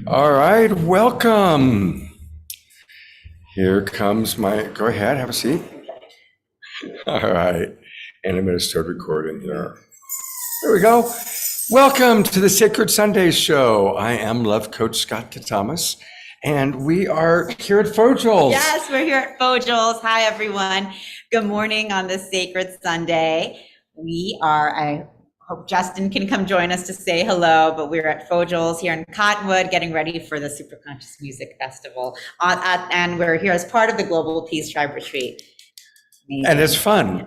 All right, welcome. Here comes go ahead, have a seat. All right, and I'm going to start recording here. There we go. Welcome to the Sacred Sundays Show. I am Love Coach Scott Thomas, and we are here at Fogels. Yes, we're here at Fogels. Hi, everyone. Good morning on this Sacred Sunday. I hope Justin can come join us to say hello, but we're at Fogels here in Cottonwood getting ready for the Superconscious Music Festival. And we're here as part of the Global Peace Tribe Retreat. Amazing. And it's fun.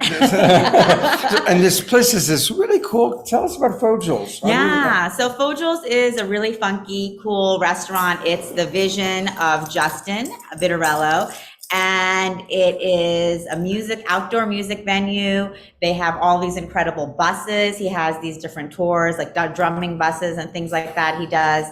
And this place is this really cool. Tell us about Fogels. Yeah, so Fogels is a really funky, cool restaurant. It's the vision of Justin Vitarello. And it is a outdoor music venue. They have all these incredible buses. He has these different tours, like drumming buses and things like that he does.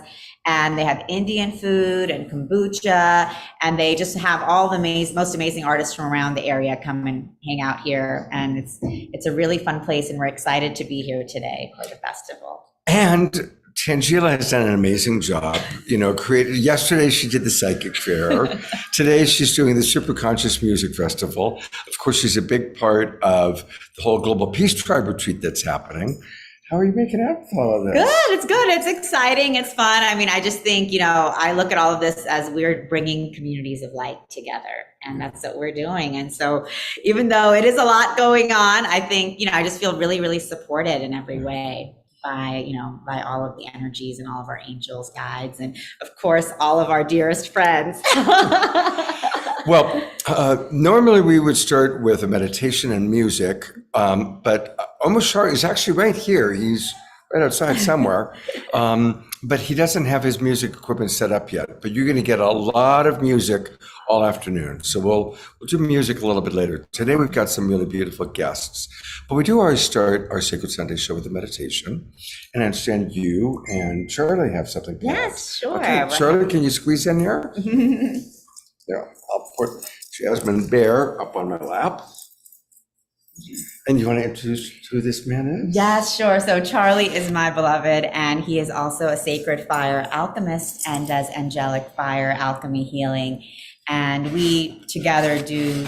And they have Indian food and kombucha, and they just have all the most amazing artists from around the area come and hang out here. And it's a really fun place, and we're excited to be here today for the festival. And Tangela has done an amazing job. Yesterday she did the Psychic Fair. Today she's doing the Superconscious Music Festival. Of course, she's a big part of the whole Global Peace Tribe Retreat that's happening. How are you making out with all of this? Good, it's good. It's exciting. It's fun. I mean, I just think, I look at all of this as we're bringing communities of light together, and that's what we're doing. And so even though it is a lot going on, I think, I just feel really, really supported in every way by all of the energies and all of our angels, guides, and of course, all of our dearest friends. Well, normally we would start with a meditation and music, but Omashar is actually right here. He's right outside somewhere, but he doesn't have his music equipment set up yet. But you're going to get a lot of music all afternoon. So we'll do music a little bit later. Today we've got some really beautiful guests, but we do always start our Sacred Sunday show with a meditation. And I understand you and Charlie have something planned. Yes, sure. Okay. Charlie, can you squeeze in here? Yeah, I'll put Jasmine Bear up on my lap. And you want to introduce who this man is? Yes, sure. So Charlie is my beloved, and he is also a sacred fire alchemist and does angelic fire alchemy healing. And we together do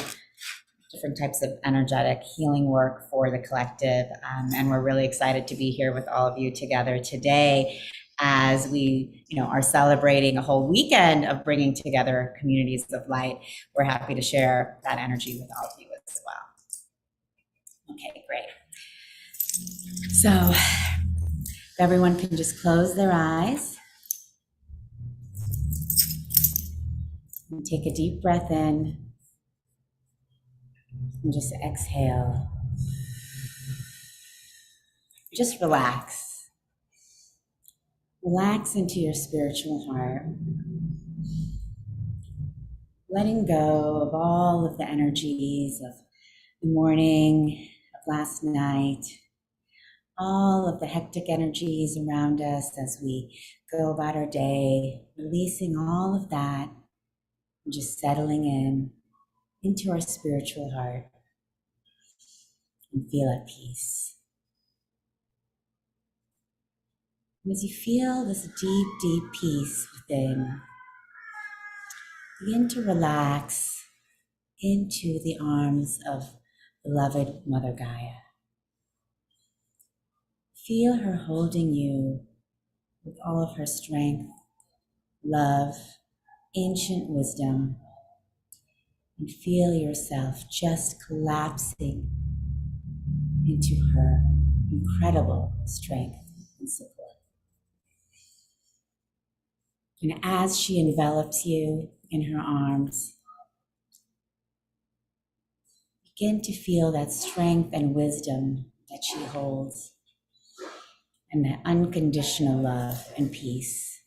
different types of energetic healing work for the collective. And we're really excited to be here with all of you together today as we, are celebrating a whole weekend of bringing together communities of light. We're happy to share that energy with all of you as well. Okay, great. So if everyone can just close their eyes and take a deep breath in and just exhale. Just relax. Relax into your spiritual heart, letting go of all of the energies of the morning, of last night, all of the hectic energies around us as we go about our day, releasing all of that and just settling into our spiritual heart and feel at peace. As you feel this deep, deep peace within, begin to relax into the arms of beloved Mother Gaia. Feel her holding you with all of her strength, love, ancient wisdom, and feel yourself just collapsing into her incredible strength and support. And as she envelops you in her arms, begin to feel that strength and wisdom that she holds, and that unconditional love and peace.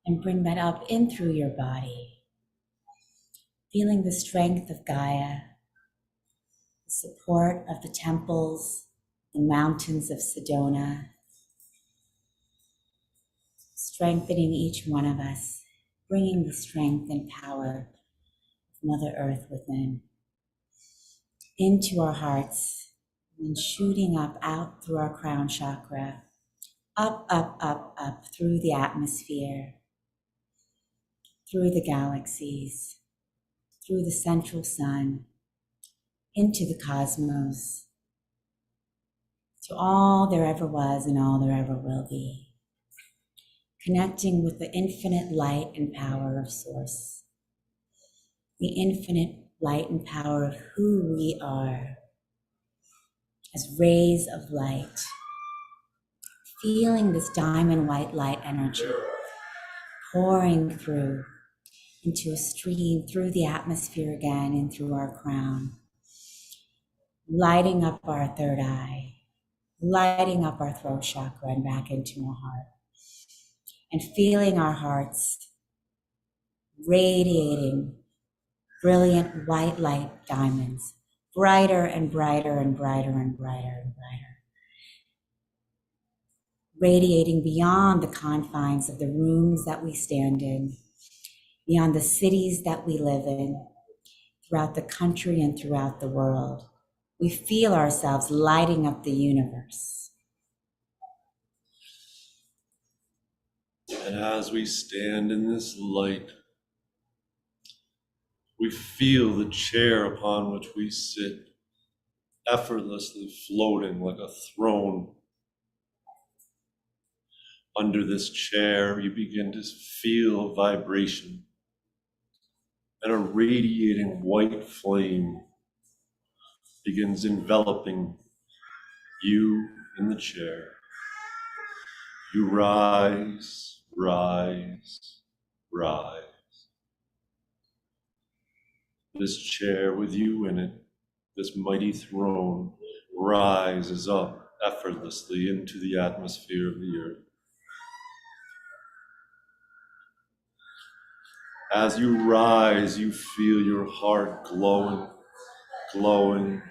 And bring that up in through your body, feeling the strength of Gaia, the support of the temples, the mountains of Sedona, strengthening each one of us, bringing the strength and power of Mother Earth within into our hearts and shooting up out through our crown chakra, up, up, up, up through the atmosphere, through the galaxies, through the central sun, into the cosmos, to all there ever was and all there ever will be, connecting with the infinite light and power of Source, the infinite light and power of who we are as rays of light, feeling this diamond white light energy pouring through into a stream through the atmosphere again and through our crown, lighting up our third eye, lighting up our throat chakra and back into our heart, and feeling our hearts radiating brilliant white light diamonds, brighter and brighter and brighter and brighter and brighter, radiating beyond the confines of the rooms that we stand in, beyond the cities that we live in, throughout the country and throughout the world. We feel ourselves lighting up the universe. And as we stand in this light, we feel the chair upon which we sit effortlessly floating like a throne. Under this chair, you begin to feel a vibration, and a radiating white flame begins enveloping you in the chair. You rise, rise, rise. This chair with you in it, this mighty throne, rises up effortlessly into the atmosphere of the earth. As you rise, you feel your heart glowing, glowing,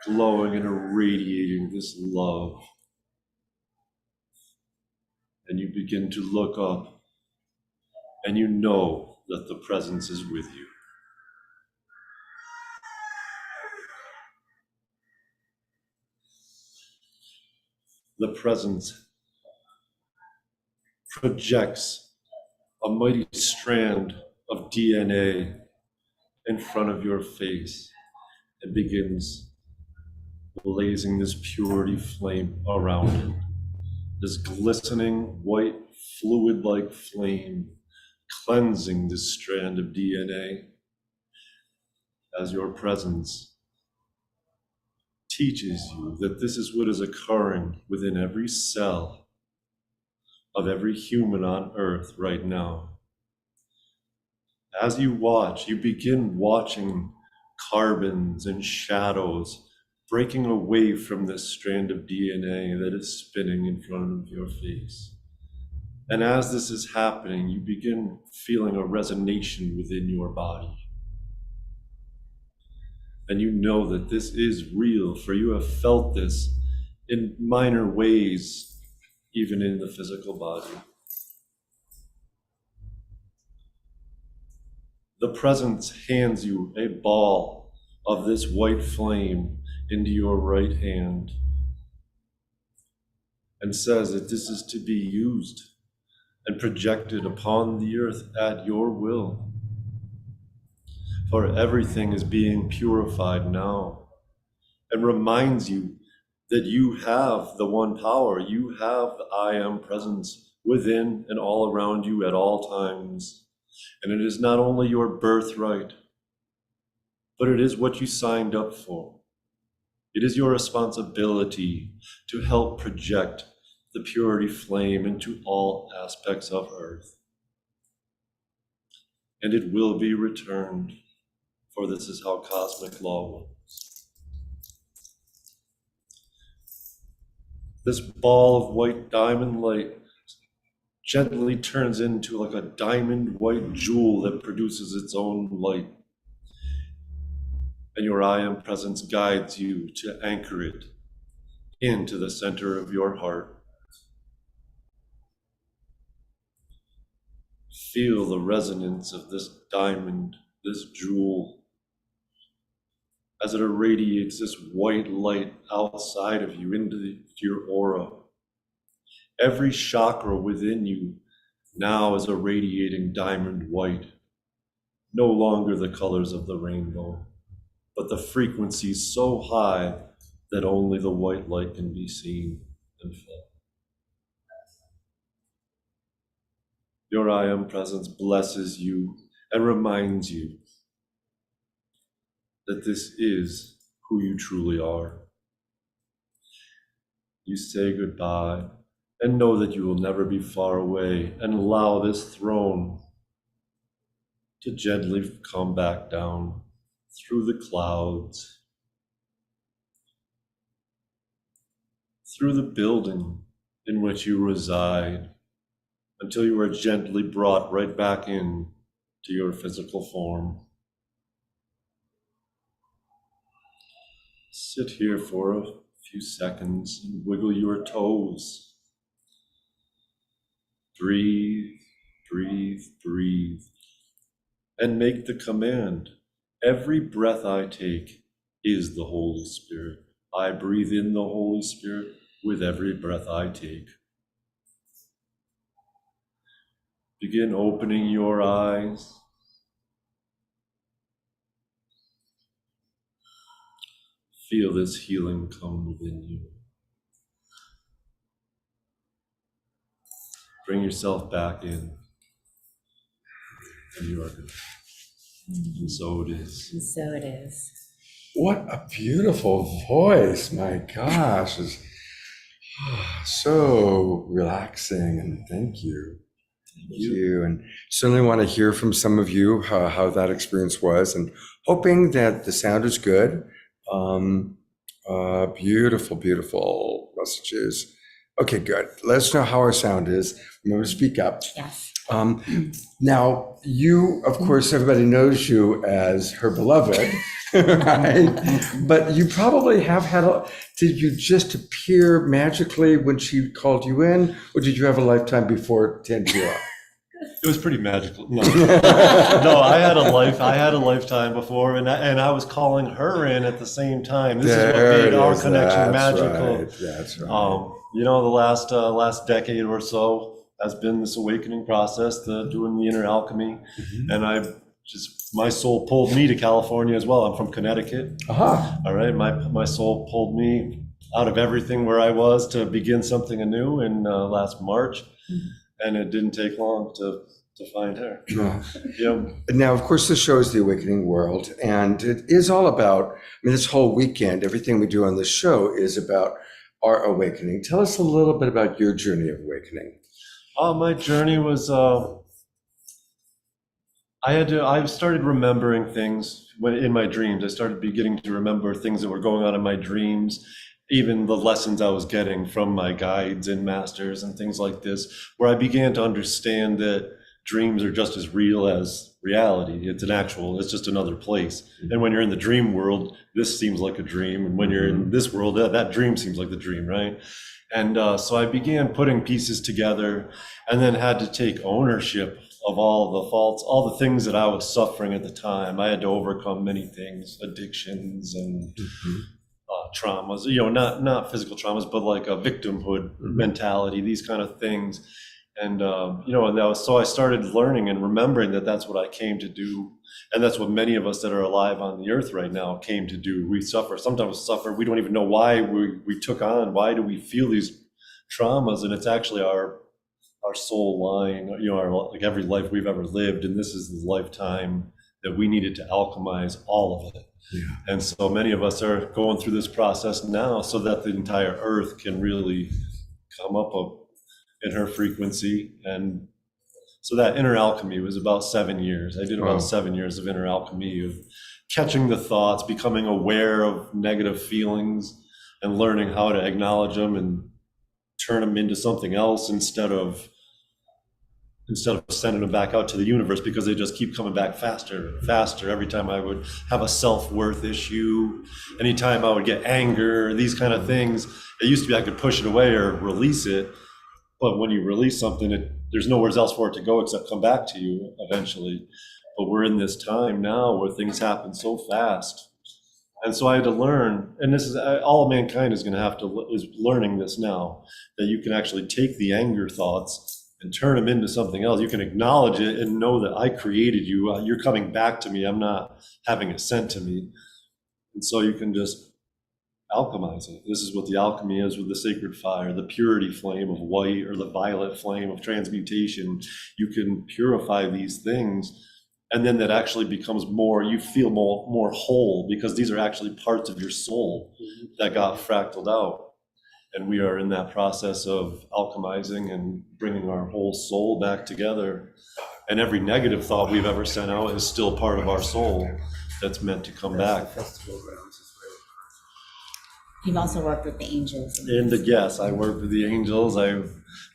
glowing and irradiating this love. And you begin to look up, and you know that the presence is with you. The presence projects a mighty strand of DNA in front of your face and begins blazing this purity flame around it. This glistening white fluid-like flame cleansing this strand of DNA as your presence teaches you that this is what is occurring within every cell of every human on earth right now. As you watch, you begin watching carbons and shadows breaking away from this strand of DNA that is spinning in front of your face. And as this is happening, you begin feeling a resonation within your body. And you know that this is real, for you have felt this in minor ways, even in the physical body. The presence hands you a ball of this white flame into your right hand and says that this is to be used and projected upon the earth at your will. For everything is being purified now, and reminds you that you have the one power, you have the I am presence within and all around you at all times. And it is not only your birthright, but it is what you signed up for. It is your responsibility to help project the purity flame into all aspects of earth. And it will be returned, for this is how cosmic law works. This ball of white diamond light gently turns into like a diamond white jewel that produces its own light. And your I am presence guides you to anchor it into the center of your heart. Feel the resonance of this diamond, this jewel, as it irradiates this white light outside of you into your aura. Every chakra within you now is a radiating diamond white, no longer the colors of the rainbow, but the frequency so high that only the white light can be seen and felt. Your I Am presence blesses you and reminds you that this is who you truly are. You say goodbye and know that you will never be far away, and allow this throne to gently come back down through the clouds, through the building in which you reside, until you are gently brought right back in to your physical form. Sit here for a few seconds and wiggle your toes. Breathe, breathe, breathe, and make the command. Every breath I take is the Holy Spirit. I breathe in the Holy Spirit with every breath I take. Begin opening your eyes. Feel this healing come within you. Bring yourself back in, and you are good. And so it is. And so it is. What a beautiful voice. My gosh. It's so relaxing, and thank you. Thank you. And certainly want to hear from some of you how that experience was, and hoping that the sound is good. Beautiful, beautiful messages. Okay, good. Let us know how our sound is. Remember to speak up. Yes. Now, you, of course, everybody knows you as her beloved, right? But you probably have had did you just appear magically when she called you in, or did you have a lifetime before Tanjira? It was pretty magical. No, no, I had a lifetime before, and I was calling her in at the same time. This is what made our connection magical. Right. That's right. You know, the last decade or so has been this awakening process, doing the inner alchemy, and my soul pulled me to California as well. I'm from Connecticut. All right, my soul pulled me out of everything where I was to begin something anew in last March, and it didn't take long to find her. Yeah. Now, of course, this show is The Awakening World, and it is all about, this whole weekend, everything we do on this show is about our awakening. Tell us a little bit about your journey of awakening. My journey was, I started remembering things in my dreams. I started beginning to remember things that were going on in my dreams, even the lessons I was getting from my guides and masters and things like this, where I began to understand that dreams are just as real as reality. It's just another place. And when you're in the dream world, this seems like a dream. And when you're in this world, that dream seems like the dream, right? And so I began putting pieces together, and then had to take ownership of all the faults, all the things that I was suffering at the time. I had to overcome many things, addictions and traumas, not physical traumas, but like a victimhood mentality, these kind of things. And, so I started learning and remembering that that's what I came to do. And that's what many of us that are alive on the earth right now came to do. We sometimes suffer. We don't even know why we took on, why do we feel these traumas? And it's actually our soul lying, like every life we've ever lived. And this is the lifetime that we needed to alchemize all of it. Yeah. And so many of us are going through this process now so that the entire earth can really come up in her frequency. And so that inner alchemy was about 7 years. I did about 7 years of inner alchemy, of catching the thoughts, becoming aware of negative feelings, and learning how to acknowledge them and turn them into something else instead of sending them back out to the universe, because they just keep coming back faster and faster. Every time I would have a self-worth issue, anytime I would get anger, these kind of things, it used to be I could push it away or release it. But when you release something, there's nowhere else for it to go except come back to you eventually. But we're in this time now where things happen so fast. And so I had to learn, and this is all mankind is going to have to is learning this now, that you can actually take the anger thoughts and turn them into something else. You can acknowledge it and know that I created you. You're coming back to me. I'm not having it sent to me. And so you can just alchemize it. This is what the alchemy is with the sacred fire, the purity flame of white or the violet flame of transmutation. You can purify these things. And then that actually becomes more, you feel more whole, because these are actually parts of your soul that got fractaled out. And we are in that process of alchemizing and bringing our whole soul back together. And every negative thought we've ever sent out is still part of our soul that's meant to come back. You've also worked with the angels. Yes, I worked with the angels, I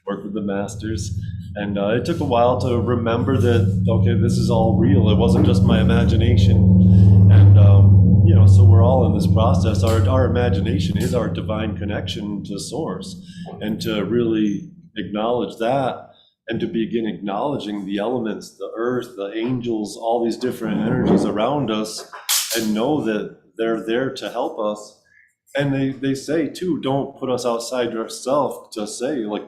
worked with the masters. And it took a while to remember that, okay, this is all real. It wasn't just my imagination. And, so we're all in this process. Our imagination is our divine connection to source. And to really acknowledge that, and to begin acknowledging the elements, the earth, the angels, all these different energies around us, and know that they're there to help us. And they say too, don't put us outside yourself to say, like,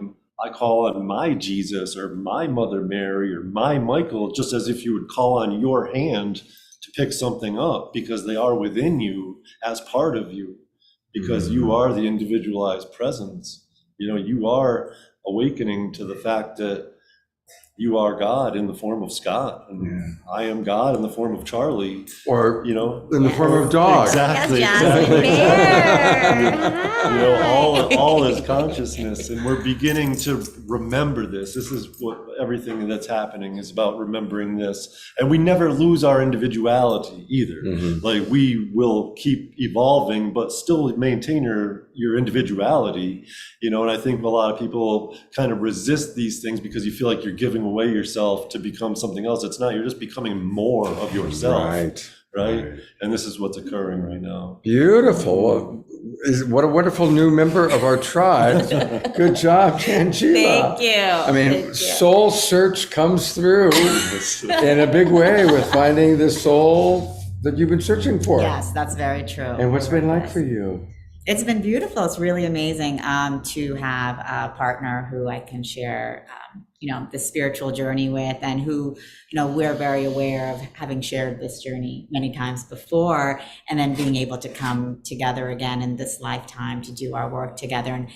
I call on my Jesus or my Mother Mary or my Michael, just as if you would call on your hand to pick something up, because they are within you as part of you, because you are the individualized presence. You are awakening to the fact that you are God in the form of Scott, and I am God in the form of Charlie, or in the form of dog. Exactly. Yes, all is consciousness, and we're beginning to remember this. This is what everything that's happening is about, remembering this, and we never lose our individuality either. Like, we will keep evolving, but still maintain your individuality. And I think a lot of people kind of resist these things because you feel like you're giving away yourself to become something else. It's not. You're just becoming more of yourself. Right. And this is what's occurring right now. Beautiful. What a wonderful new member of our tribe. Good job, Tangela. Thank you. I mean, soul search comes through in a big way with finding the soul that you've been searching for. Yes, that's very true. And what's it been like for you? It's been beautiful. It's really amazing to have a partner who I can share, the spiritual journey with, and who, we're very aware of having shared this journey many times before, and then being able to come together again in this lifetime to do our work together, and,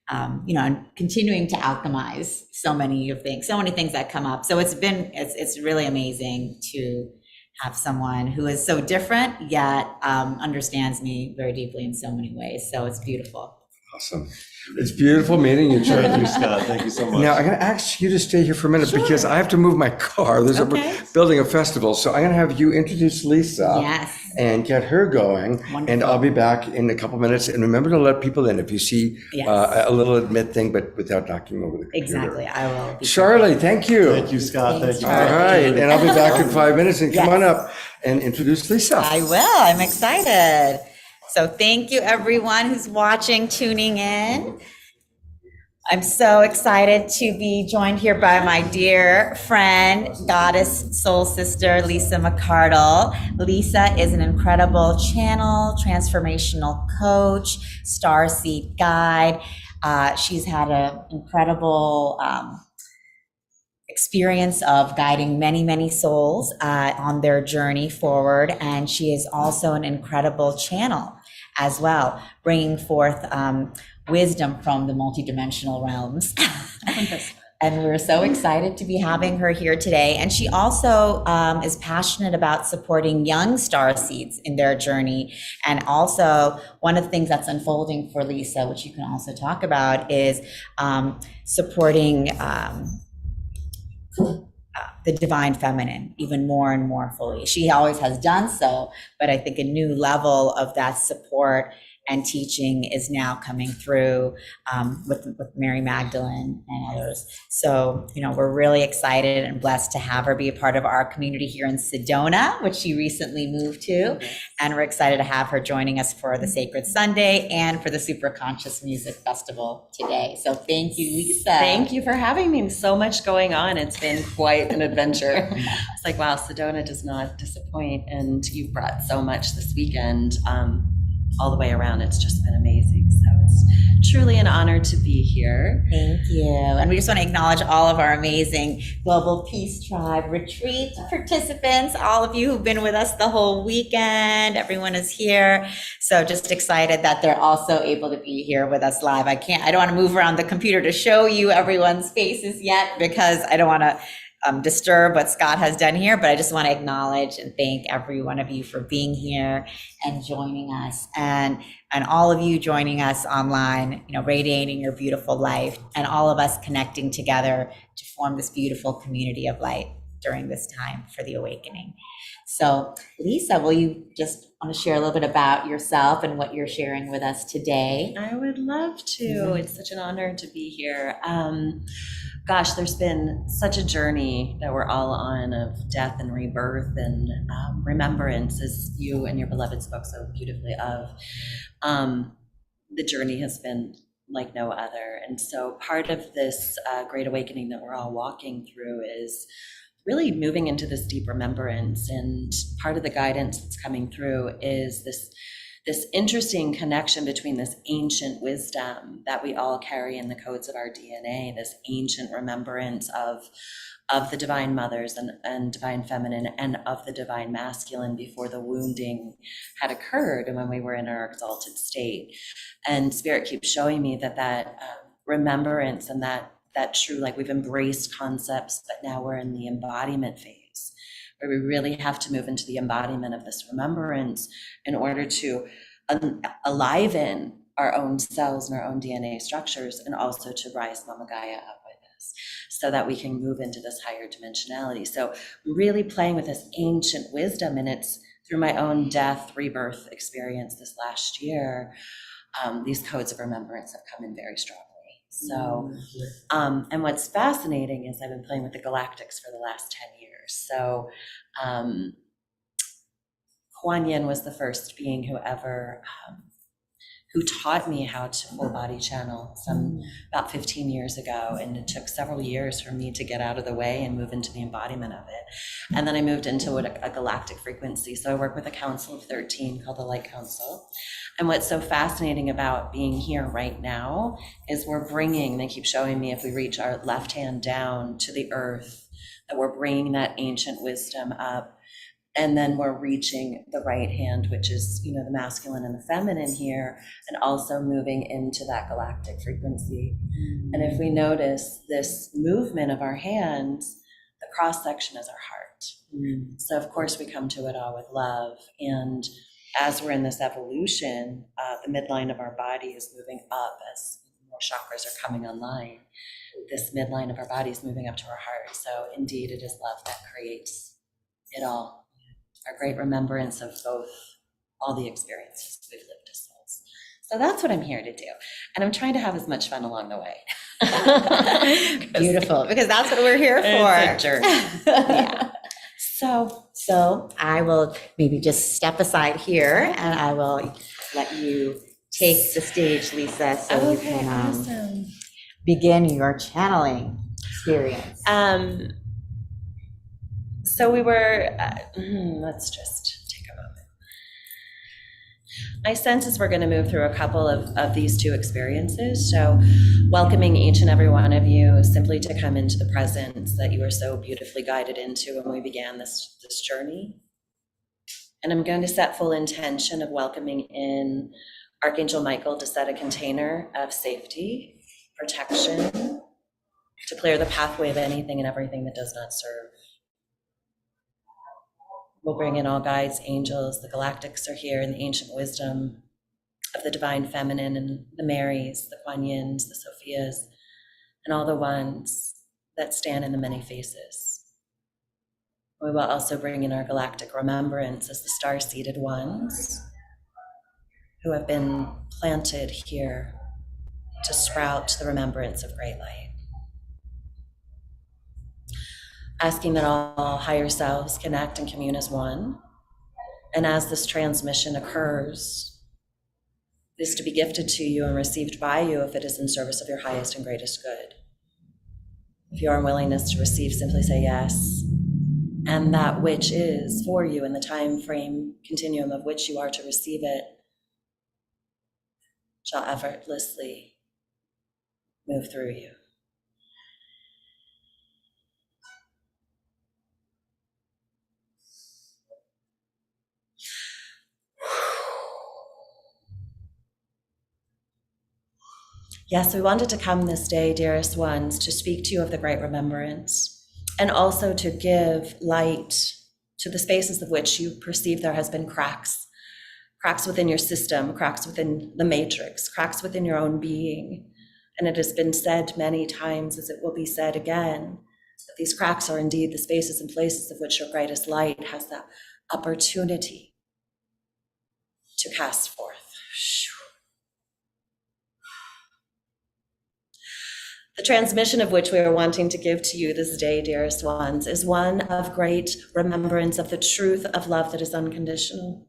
and continuing to alchemize so many things that come up. So it's really amazing to have someone who is so different, yet understands me very deeply in so many ways. So it's beautiful. Awesome. It's beautiful meeting you, Charlie. Thank you, Scott. Thank you so much. Now, I'm going to ask you to stay here for a minute because I have to move my car. There's building a festival. So I'm going to have you introduce Lisa and get her going. Wonderful. And I'll be back in a couple minutes. And remember to let people in if you see a little admit thing, but without knocking over the computer. Exactly. I will. Charlie, thank you. Thank you, Scott. Thank you. All right. And I'll be back in 5 minutes. And come on up and introduce Lisa. I will. I'm excited. So thank you, everyone who's watching, tuning in. I'm so excited to be joined here by my dear friend, goddess, soul sister, Lisa McCardle. Lisa is an incredible channel, transformational coach, starseed guide. She's had an incredible experience of guiding many, many souls on their journey forward. And she is also an incredible channel as well, bringing forth wisdom from the multidimensional realms. And we're so excited to be having her here today. And she also is passionate about supporting young starseeds in their journey. And also one of the things that's unfolding for Lisa, which you can also talk about, is supporting the divine feminine even more and more fully. She always has done so, but I think a new level of that support and teaching is now coming through with Mary Magdalene and others. So, we're really excited and blessed to have her be a part of our community here in Sedona, which she recently moved to. And we're excited to have her joining us for the Sacred Sunday and for the Super Conscious Music Festival today. So thank you, Lisa. Thank you for having me. So much going on. It's been quite an adventure. It's like, wow, Sedona does not disappoint. And you've brought so much this weekend. All the way around. It's just been amazing. So it's truly an honor to be here. Thank you. And we just want to acknowledge all of our amazing Global Peace Tribe retreat participants, all of you who've been with us the whole weekend. Everyone is here. So just excited that they're also able to be here with us live. I don't want to move around the computer to show you everyone's faces yet because I don't want to disturb what Scott has done here, but I just want to acknowledge and thank every one of you for being here and joining us, and all of you joining us online, radiating your beautiful life, and all of us connecting together to form this beautiful community of light during this time for the awakening. So, Lisa, will you just want to share a little bit about yourself and what you're sharing with us today? I would love to. It's such an honor to be here. Gosh, there's been such a journey that we're all on of death and rebirth and remembrance, as you and your beloved spoke so beautifully of. The journey has been like no other. And so part of this great awakening that we're all walking through is really moving into this deep remembrance. And part of the guidance that's coming through is this interesting connection between this ancient wisdom that we all carry in the codes of our DNA, this ancient remembrance of the divine mothers and divine feminine and of the divine masculine before the wounding had occurred and when we were in our exalted state. And Spirit keeps showing me that remembrance and that true, like we've embraced concepts, but now we're in the embodiment phase, where we really have to move into the embodiment of this remembrance in order to aliven our own cells and our own DNA structures, and also to rise Mama Gaia up with us so that we can move into this higher dimensionality. So really playing with this ancient wisdom, and it's through my own death, rebirth experience this last year, these codes of remembrance have come in very strongly. So, and what's fascinating is I've been playing with the galactics for the last 10 years. So, Kuan Yin was the first being who taught me how to full body channel about 15 years ago. And it took several years for me to get out of the way and move into the embodiment of it. And then I moved into a galactic frequency. So I work with a council of 13 called the Light Council. And what's so fascinating about being here right now is we're bringing, they keep showing me if we reach our left hand down to the earth, that we're bringing that ancient wisdom up. And then we're reaching the right hand, which is, the masculine and the feminine here, and also moving into that galactic frequency. And if we notice this movement of our hands, the cross section is our heart. So of course we come to it all with love. And as we're in this evolution, the midline of our body is moving up as more chakras are coming online. This midline of our body is moving up to our heart. So indeed, it is love that creates it all. Our great remembrance of both, all the experiences we've lived as souls. So that's what I'm here to do. And I'm trying to have as much fun along the way. Beautiful, because that's what we're here for. It's a journey. Yeah. So I will maybe just step aside here, and I will let you take the stage, Lisa, so you can awesome. Begin your channeling experience. So we were, let's just take a moment. My sense is we're going to move through a couple of these two experiences. So welcoming each and every one of you simply to come into the presence that you were so beautifully guided into when we began this journey. And I'm going to set full intention of welcoming in Archangel Michael to set a container of safety, protection, to clear the pathway of anything and everything that does not serve. We'll bring in all guides, angels, the galactics are here, and the ancient wisdom of the divine feminine, and the Marys, the Kuan Yins, the Sophias, and all the ones that stand in the many faces. We will also bring in our galactic remembrance as the star-seated ones, who have been planted here to sprout the remembrance of great light. Asking that all higher selves connect and commune as one. And as this transmission occurs, it is to be gifted to you and received by you if it is in service of your highest and greatest good. If you are in willingness to receive, simply say yes. And that which is for you in the time frame continuum of which you are to receive it shall effortlessly move through you. Yes, we wanted to come this day, dearest ones, to speak to you of the great remembrance, and also to give light to the spaces of which you perceive there has been cracks within your system, cracks within the matrix, cracks within your own being. And it has been said many times, as it will be said again, that these cracks are indeed the spaces and places of which your greatest light has the opportunity to cast forth. The transmission of which we are wanting to give to you this day, dearest ones, is one of great remembrance of the truth of love that is unconditional,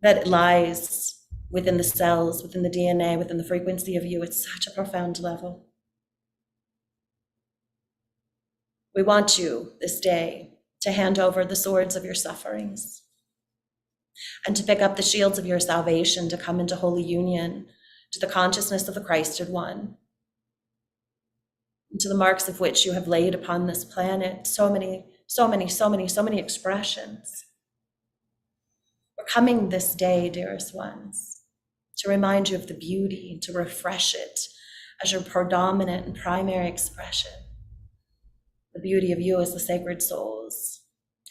that lies within the cells, within the DNA, within the frequency of you at such a profound level. We want you this day to hand over the swords of your sufferings and to pick up the shields of your salvation, to come into holy union to the consciousness of the Christed One, to the marks of which you have laid upon this planet, so many expressions. We're coming this day, dearest ones, to remind you of the beauty, to refresh it as your predominant and primary expression. The beauty of you as the sacred souls.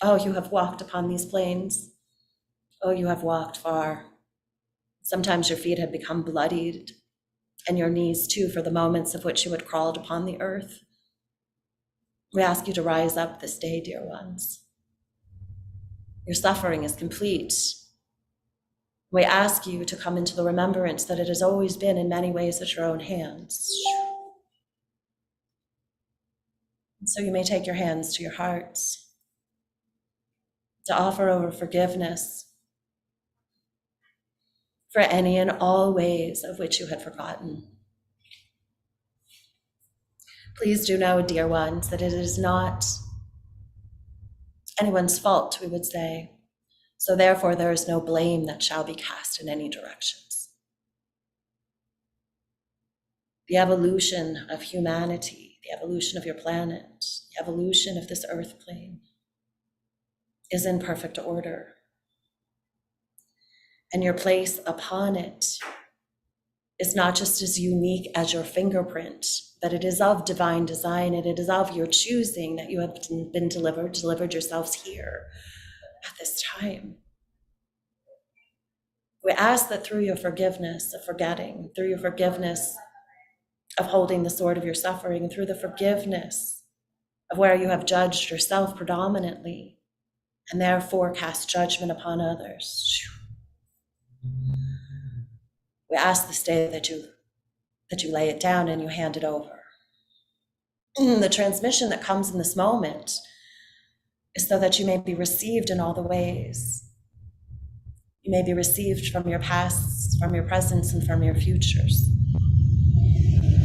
Oh, you have walked upon these plains. Oh, you have walked far. Sometimes your feet have become bloodied, and your knees too, for the moments of which you had crawled upon the earth. We ask you to rise up this day, dear ones. Your suffering is complete. We ask you to come into the remembrance that it has always been in many ways at your own hands. And so you may take your hands to your hearts to offer over forgiveness for any and all ways of which you had forgotten. Please do know, dear ones, that it is not anyone's fault, we would say. So therefore, there is no blame that shall be cast in any directions. The evolution of humanity, the evolution of your planet, the evolution of this earth plane is in perfect order. And your place upon it is not just as unique as your fingerprint, but it is of divine design, and it is of your choosing that you have been delivered yourselves here at this time. We ask that through your forgiveness of forgetting, through your forgiveness of holding the sword of your suffering, and through the forgiveness of where you have judged yourself predominantly, and therefore cast judgment upon others, we ask this day that you lay it down and you hand it over. The transmission that comes in this moment is so that you may be received in all the ways. You may be received from your pasts, from your presents, and from your futures.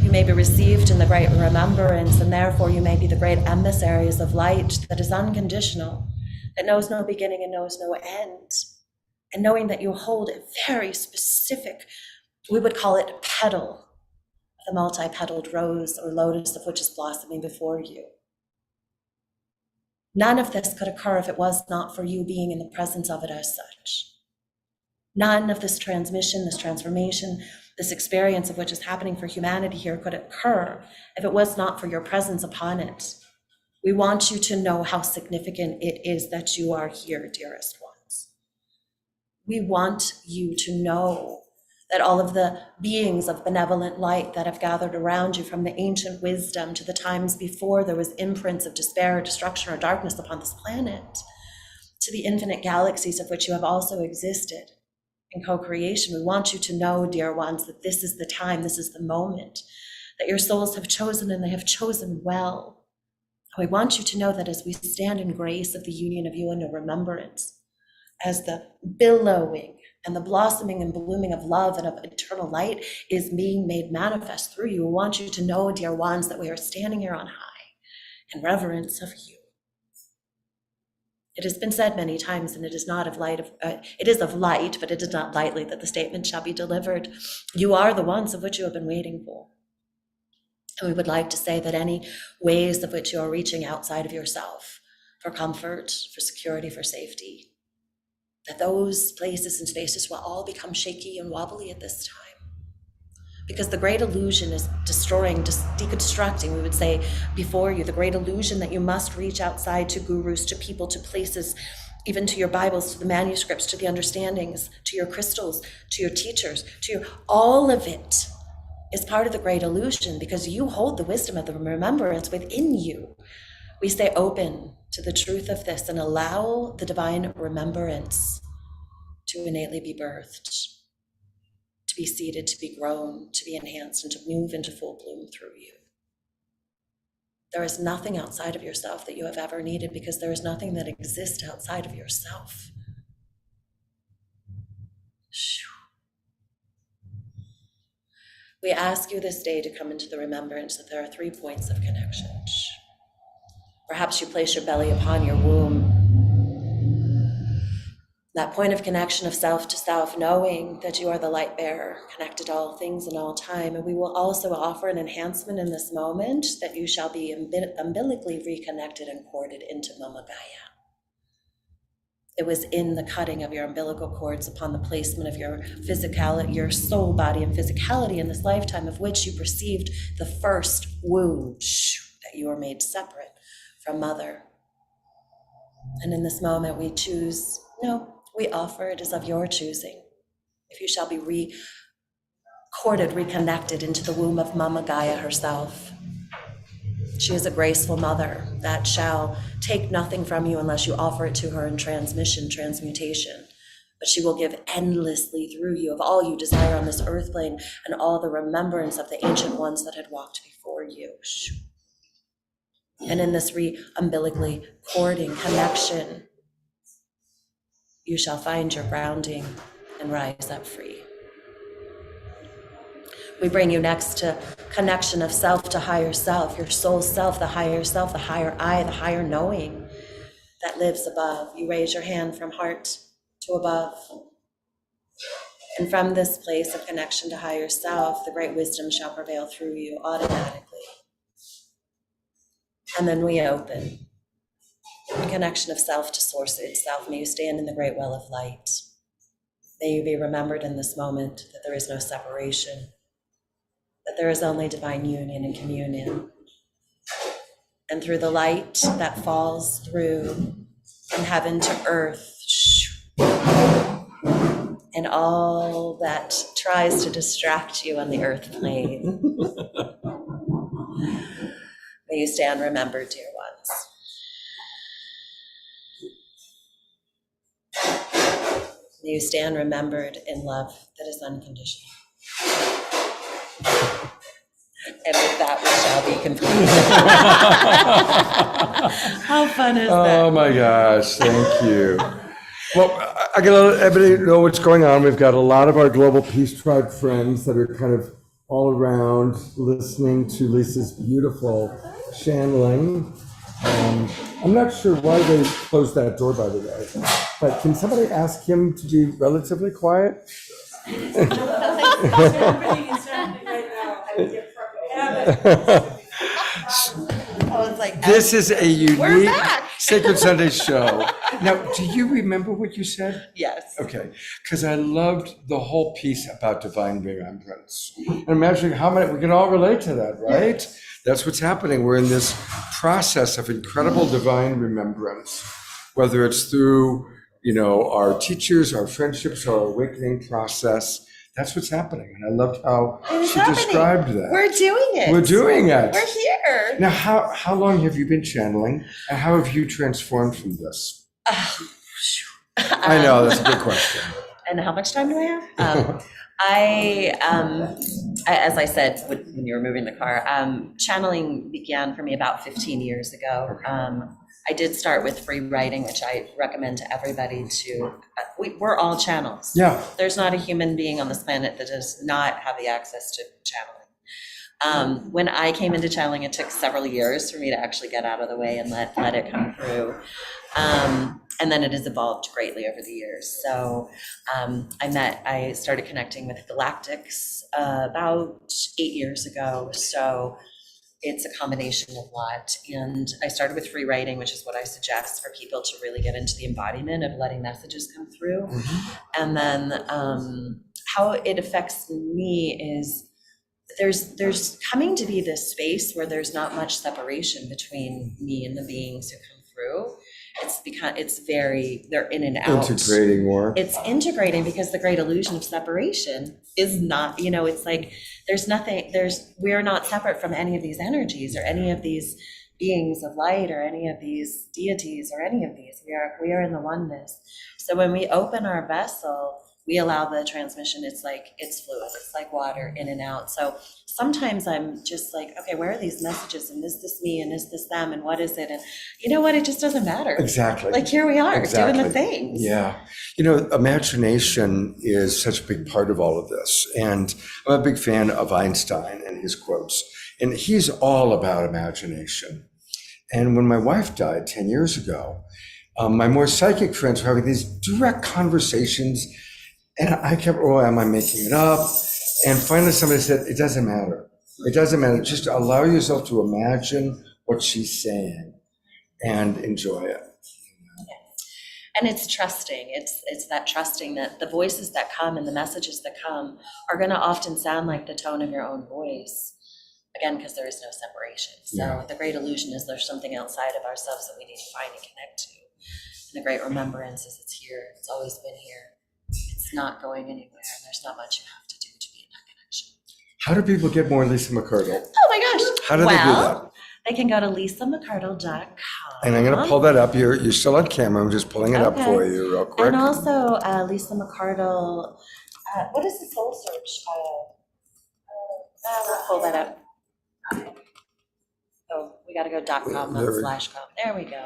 You may be received in the great remembrance, and therefore you may be the great emissaries of light that is unconditional, that knows no beginning and knows no end. And knowing that you hold a very specific, we would call it petal, the multi-petaled rose or lotus of which is blossoming before you. None of this could occur if it was not for you being in the presence of it as such. None of this transmission, this transformation, this experience of which is happening for humanity here could occur if it was not for your presence upon it. We want you to know how significant it is that you are here, dearest ones. We want you to know that all of the beings of benevolent light that have gathered around you, from the ancient wisdom to the times before there was imprints of despair or destruction or darkness upon this planet, to the infinite galaxies of which you have also existed, in co-creation. We want you to know, dear ones, that this is the time, this is the moment, that your souls have chosen and they have chosen well. We want you to know that as we stand in grace of the union of you and a remembrance, as the billowing and the blossoming and blooming of love and of eternal light is being made manifest through you, we want you to know, dear ones, that we are standing here on high in reverence of you. It has been said many times, and it is not of light. It is of light, but it is not lightly that the statement shall be delivered. You are the ones of which you have been waiting for. And we would like to say that any ways of which you are reaching outside of yourself for comfort, for security, for safety, that those places and spaces will all become shaky and wobbly at this time. Because the great illusion is destroying, just deconstructing, we would say before you, the great illusion that you must reach outside to gurus, to people, to places, even to your Bibles, to the manuscripts, to the understandings, to your crystals, to your teachers, all of it is part of the great illusion, because you hold the wisdom of the remembrance within you. We stay open to the truth of this and allow the divine remembrance to innately be birthed, to be seeded, to be grown, to be enhanced, and to move into full bloom through you. There is nothing outside of yourself that you have ever needed, because there is nothing that exists outside of yourself. We ask you this day to come into the remembrance that there are 3 points of connection. Perhaps you place your belly upon your womb. That point of connection of self to self, knowing that you are the light bearer, connected to all things and all time. And we will also offer an enhancement in this moment that you shall be umbilically reconnected and corded into Mama Gaia. It was in the cutting of your umbilical cords upon the placement of your physicality, your soul, body, and physicality in this lifetime, of which you perceived the first womb, that you were made separate from Mother. And in this moment we choose, we offer, it is of your choosing. If you shall be reconnected into the womb of Mama Gaia herself. She is a graceful mother that shall take nothing from you unless you offer it to her in transmutation. But she will give endlessly through you of all you desire on this earth plane and all the remembrance of the ancient ones that had walked before you. And in this umbilically cording connection, you shall find your grounding and rise up free. We bring you next to connection of self to higher self, your soul self, the higher I, the higher knowing that lives above. You raise your hand from heart to above. And from this place of connection to higher self, the great wisdom shall prevail through you automatically. And then we open. The connection of self to source itself. May you stand in the great well of light. May you be remembered in this moment that there is no separation, that there is only divine union and communion. And through the light that falls through from heaven to earth, and all that tries to distract you on the earth plane, may you stand remembered, dear ones. May you stand remembered in love that is unconditional. And with that, we shall be complete. How fun is that? Oh my gosh, thank you. Well, I got to let everybody know what's going on. We've got a lot of our Global Peace Tribe friends that are kind of all around listening to Lisa's beautiful channeling. I'm not sure why they closed that door, by the way, but can somebody ask him to be relatively quiet? This is a unique Sacred Sunday show. Now, do you remember what you said? Yes. Okay, because I loved the whole piece about divine remembrance. And imagine how many, we can all relate to that, right? Yeah. That's what's happening. We're in this process of incredible divine remembrance, whether it's through, our teachers, our friendships, our awakening process. That's what's happening. And I loved how she described that. We're doing it. We're doing it. We're here. Now, how long have you been channeling, and how have you transformed from this? I know, that's a big question. And how much time do I have? As I said when you were moving the car, channeling began for me about 15 years ago. I did start with free writing, which I recommend to everybody to, we're all channels. Yeah. There's not a human being on this planet that does not have the access to channeling. When I came into channeling, it took several years for me to actually get out of the way and let it come through. And then it has evolved greatly over the years. So I started connecting with galactics about 8 years ago. So it's a combination of a lot. And I started with free writing, which is what I suggest for people to really get into the embodiment of letting messages come through. And then how it affects me is there's coming to be this space where there's not much separation between me and the beings who come through. They're in and out. Integrating more. It's integrating because the great illusion of separation is not, it's like, we're not separate from any of these energies or any of these beings of light or any of these deities or any of these. We are in the oneness. So when we open our vessel, we allow the transmission. It's fluid. It's like water in and out. So sometimes I'm just like, okay, where are these messages? And is this me? And is this them? And what is it? And you know what? It just doesn't matter. Exactly. Like here we are Exactly. doing the things. Yeah. Imagination is such a big part of all of this. And I'm a big fan of Einstein and his quotes. And he's all about imagination. And when my wife died 10 years ago, my more psychic friends were having these direct conversations. And I kept, am I making it up? And finally somebody said, it doesn't matter. It doesn't matter. Just allow yourself to imagine what she's saying and enjoy it. And it's trusting. It's that trusting that the voices that come and the messages that come are going to often sound like the tone of your own voice. Again, because there is no separation. So The great illusion is there's something outside of ourselves that we need to find and connect to. And the great remembrance is it's here. It's always been here. It's not going anywhere. There's not much you have to do to be in that connection. How do people get more Lisa McCardle? Oh my gosh. How do they do that? They can go to lisamccardle.com. And I'm going to pull that up. You're still on camera. I'm just pulling it up Okay. for you real quick. And also Lisa McCardle, what is the soul search? We'll pull that up. Oh, we got to go .com, not /com. There we go.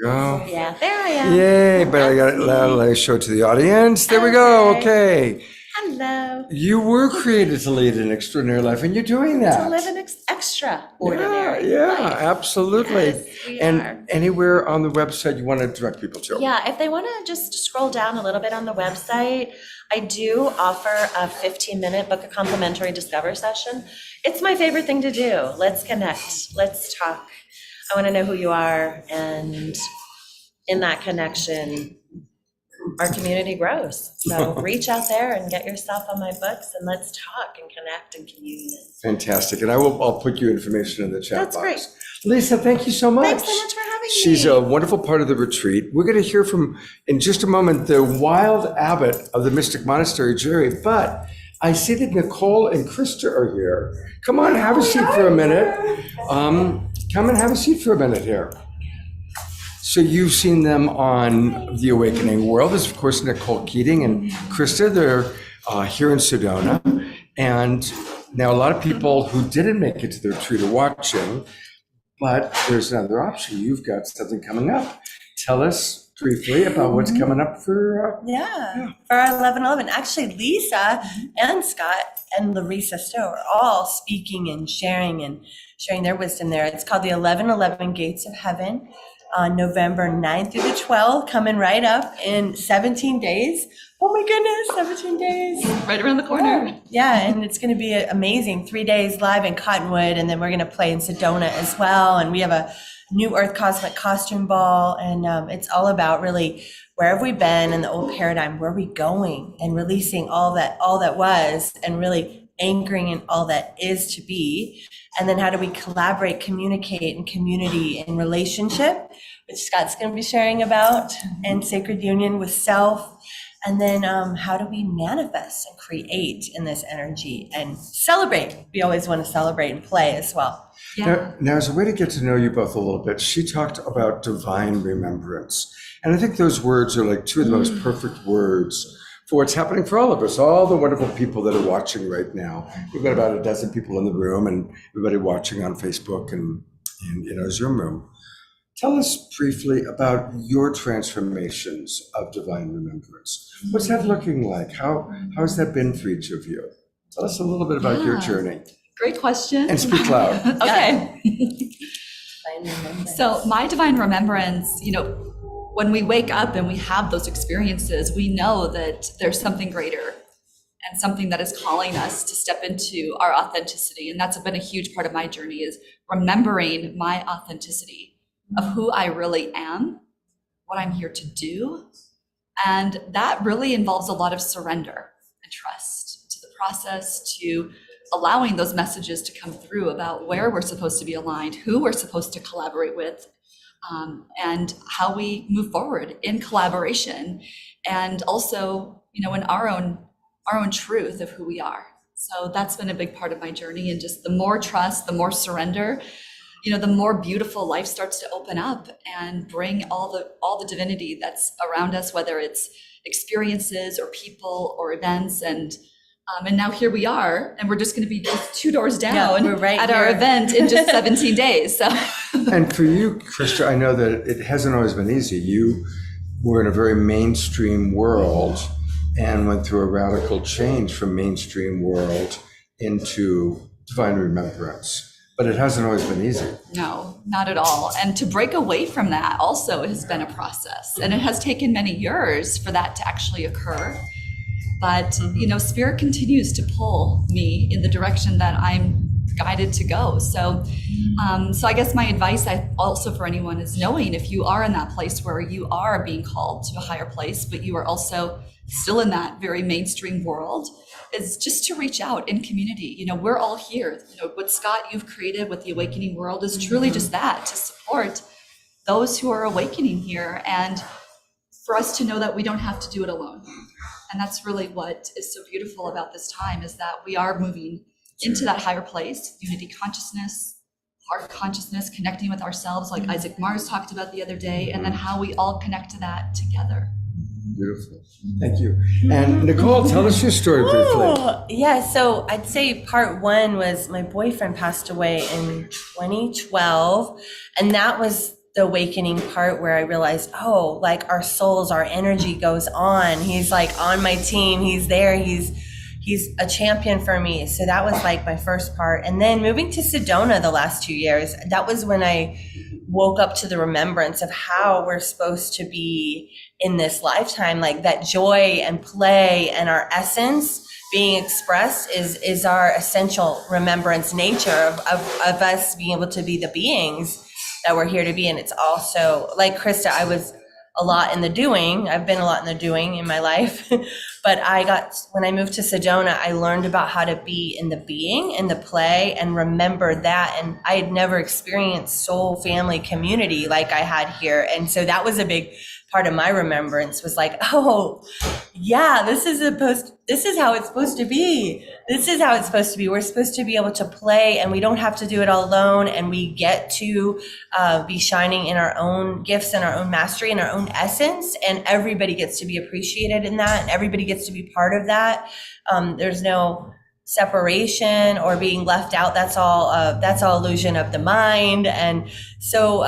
Go. Yeah, there I am. Yay, but I got it. Let me show it to the audience. There we go. Okay. Hello. You were created to lead an extraordinary life, and you're doing that. To live an extraordinary Yeah, life. absolutely. Yes, we and are. Anywhere on the website you want to direct people to? Yeah, if they want to just scroll down a little bit on the website, I do offer a 15-minute book a complimentary Discover session. It's my favorite thing to do. Let's connect. Let's talk. I want to know who you are, and in that connection, our community grows. So reach out there and get yourself on my books, and let's talk and connect and commune. Fantastic. And I'll put your information in the chat That's box. great. Lisa, thank you so much. Thanks so much for having me. She's a wonderful part of the retreat. We're going to hear from, in just a moment, the wild abbot of the Mystic Monastery, Jerry. But I see that Nicole and Krista are here. Come on, have a seat for a minute. Come and have a seat for a minute here. So you've seen them on The Awakening World. This is, of course, Nicole Keating and Krista. They're here in Sedona. And now a lot of people who didn't make it to the retreat are watching, but there's another option. You've got something coming up. Tell us briefly about what's coming up for... For our 11/11. Actually, Lisa and Scott and Larisa Stow are all speaking and sharing their wisdom there. It's called the 11/11 Gates of Heaven on November 9th through the 12th, coming right up in 17 days. Oh my goodness, 17 days. Right around the corner. Yeah, and it's going to be amazing. 3 days live in Cottonwood, and then we're going to play in Sedona as well. And we have a New Earth Cosmic Costume Ball, and it's all about really where have we been in the old paradigm, where are we going, and releasing all that was, and really anchoring in all that is to be. And then how do we collaborate, communicate, and community and relationship, which Scott's going to be sharing about, and sacred union with self. And then how do we manifest and create in this energy and celebrate? We always want to celebrate and play as well. Now, as a way to get to know you both a little bit, she talked about divine remembrance. And I think those words are like two of the most perfect words for what's happening for all of us, all the wonderful people that are watching right now. We've got about a dozen people in the room and everybody watching on Facebook and in our Zoom room. Tell us briefly about your transformations of divine remembrance. What's that looking like? How has that been for each of you? Tell us a little bit about your journey. Great question. And speak loud. Okay. So my divine remembrance, when we wake up and we have those experiences, we know that there's something greater and something that is calling us to step into our authenticity. And that's been a huge part of my journey, is remembering my authenticity of who I really am, what I'm here to do. And that really involves a lot of surrender and trust to the process, to allowing those messages to come through about where we're supposed to be aligned, who we're supposed to collaborate with, and how we move forward in collaboration, and also, in our own truth of who we are. So that's been a big part of my journey. And just the more trust, the more surrender, the more beautiful life starts to open up and bring all the divinity that's around us, whether it's experiences or people or events. And now here we are, and we're just going to be just 2 doors down we're right at here. our event in just 17 days. So. And for you, Krista, I know that it hasn't always been easy. You were in a very mainstream world and went through a radical change from mainstream world into divine remembrance. But it hasn't always been easy. No, not at all. And to break away from that also has been a process. And it has taken many years for that to actually occur. But, Spirit continues to pull me in the direction that I'm guided to go. So I guess my advice also for anyone is knowing if you are in that place where you are being called to a higher place, but you are also still in that very mainstream world, is just to reach out in community. We're all here. What Scott, you've created with the Awakening World is truly just that, to support those who are awakening here, and for us to know that we don't have to do it alone. And that's really what is so beautiful about this time, is that we are moving into that higher place, unity consciousness, heart consciousness, connecting with ourselves, like Isaac Mars talked about the other day, and then how we all connect to that together. Beautiful. Thank you. And Nicole, tell us your story briefly. Yeah, so I'd say part one was my boyfriend passed away in 2012, and that was the awakening part where I realized, our souls, our energy goes on. He's like on my team. He's there. He's a champion for me. So that was like my first part. And then moving to Sedona the last 2 years, that was when I woke up to the remembrance of how we're supposed to be in this lifetime, like that joy and play and our essence being expressed is our essential remembrance nature of us being able to be the beings that we're here to be. And it's also, like Krista, I was a lot in the doing. I've been a lot in the doing in my life. But when I moved to Sedona, I learned about how to be in the being, in the play, and remember that. And I had never experienced soul family community like I had here. And so that was a big part of my remembrance, was like, this is how it's supposed to be. This is how it's supposed to be. We're supposed to be able to play, and we don't have to do it all alone. And we get to be shining in our own gifts and our own mastery and our own essence. And everybody gets to be appreciated in that, and everybody gets to be part of that. There's no separation or being left out. That's all illusion of the mind. And so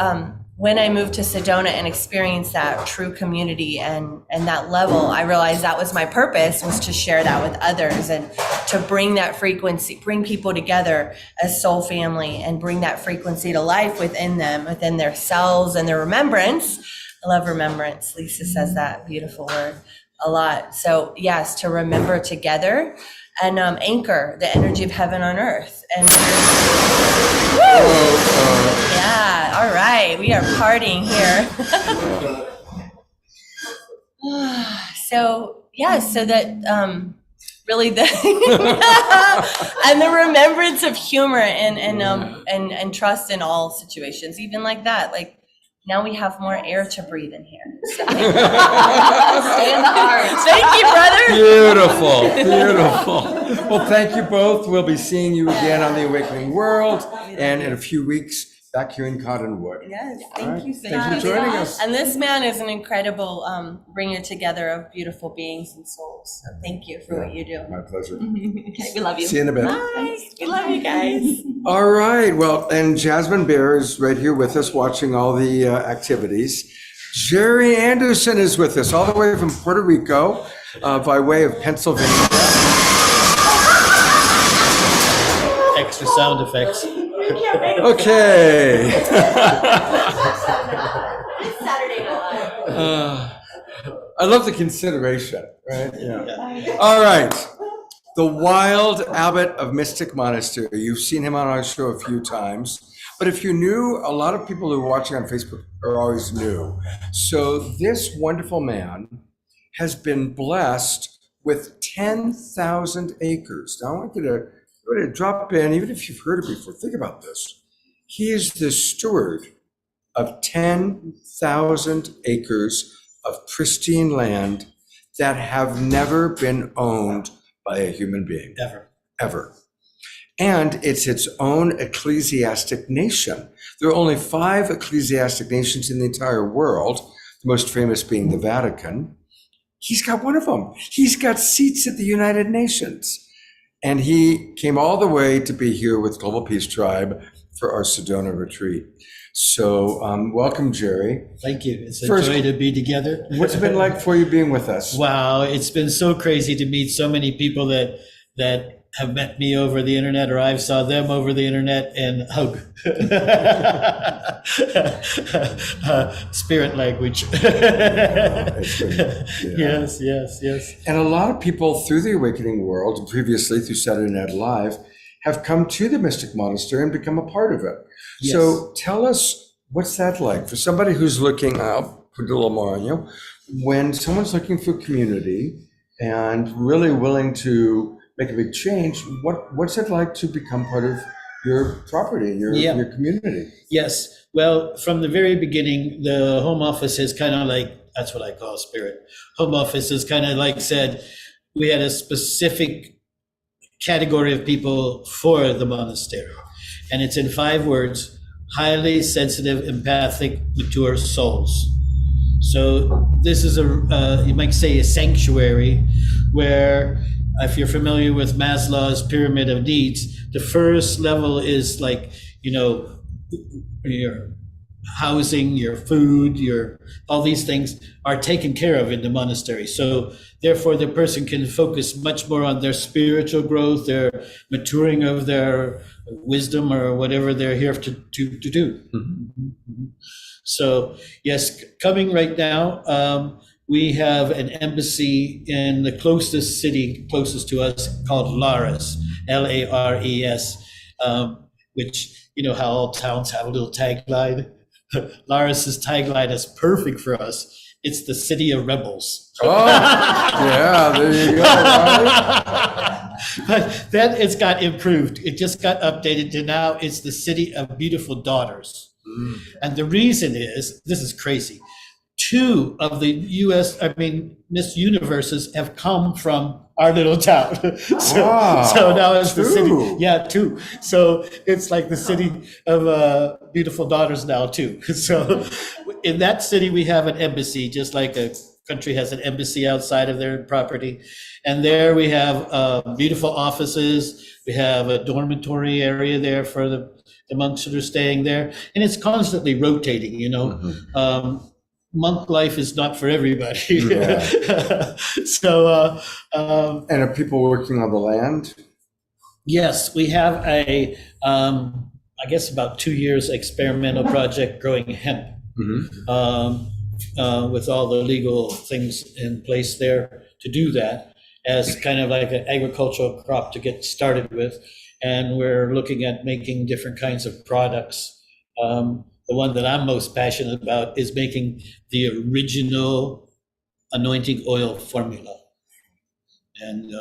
when I moved to Sedona and experienced that true community and that level, I realized that was my purpose, was to share that with others and to bring that frequency, bring people together as soul family, and bring that frequency to life within them, within their selves and their remembrance. I love remembrance. Lisa says that beautiful word a lot. So yes, to remember together and anchor the energy of heaven on earth. And yeah, all right, we are partying here. So that really the and the remembrance of humor and trust in all situations, even like that. Like, now we have more air to breathe in here. So. Stay in the heart. Thank you, brother. Beautiful. Well, thank you both. We'll be seeing you again on the Awakening World, and in a few weeks back here in Cottonwood. Yes, All right. thank you so Thanks for much. joining us. And this man is an incredible bringer together of beautiful beings and souls. So thank you for what you do. My pleasure. Okay, we love you. See you in a bit. Bye. We love you guys. All right. Well, and Jasmine Bear is right here with us watching all the activities. Jerry Anderson is with us all the way from Puerto Rico by way of Pennsylvania. Extra sound effects. Okay. I love the consideration, right? Yeah. All right. The Wild Abbot of Mystic Monastery. You've seen him on our show a few times. But if you're new, a lot of people who are watching on Facebook are always new. So this wonderful man has been blessed with 10,000 acres. Now I want you to drop in, even if you've heard it before, think about this. He is the steward of 10,000 acres of pristine land that have never been owned by a human being. Ever. And it's its own ecclesiastic nation. There are only 5 ecclesiastic nations in the entire world, the most famous being the Vatican. He's got one of them. He's got seats at the United Nations. And he came all the way to be here with Global Peace Tribe for our Sedona retreat. So welcome, Jerry. Thank you. It's a First- joy to be together. What's it been like for you being with us? Wow, it's been so crazy to meet so many people that have met me over the internet, or I've saw them over the internet and hug. Spirit language. It's good. Yeah. Yes. And a lot of people through the Awakening World, and previously through Saturday Night Live, have come to the Mystic Monastery and become a part of it. Yes. So tell us, what's that like for somebody who's looking, I'll put a little more on you, when someone's looking for community and really willing to make a big change, what's it like to become part of your property, your community? Yes. Well, from the very beginning, the home office is kind of like, that's what I call spirit. Home office is kind of like said, we had a specific category of people for the monastery. And it's in 5 words: highly sensitive, empathic, mature souls. So this is you might say a sanctuary where, if you're familiar with Maslow's pyramid of needs, the first level is like, your housing, your food, all these things are taken care of in the monastery. So therefore the person can focus much more on their spiritual growth, their maturing of their wisdom, or whatever they're here to do. Mm-hmm. So yes, coming right now, we have an embassy in the closest city, closest to us, called Lares, Lares, which, you know how all towns have a little tagline. Laris's tagline is perfect for us. It's the city of rebels. Oh, yeah, there you go. Right? But then it's got improved. It just got updated to now it's the city of beautiful daughters. And the reason is, this is crazy. 2 of the Miss Universes have come from our little town. Wow, so now it's the 2. city. Yeah, 2. So it's like the city of beautiful daughters now too. So in that city, we have an embassy, just like a country has an embassy outside of their property. And there we have beautiful offices. We have a dormitory area there for the monks that are staying there. And it's constantly rotating, Mm-hmm. Monk life is not for everybody. Yeah. So, And are people working on the land? yes, we have I guess about 2 years experimental project growing hemp. Mm-hmm. With all the legal things in place there to do that as kind of like an agricultural crop to get started with. And we're looking at making different kinds of products. The one that I'm most passionate about is making the original anointing oil formula. And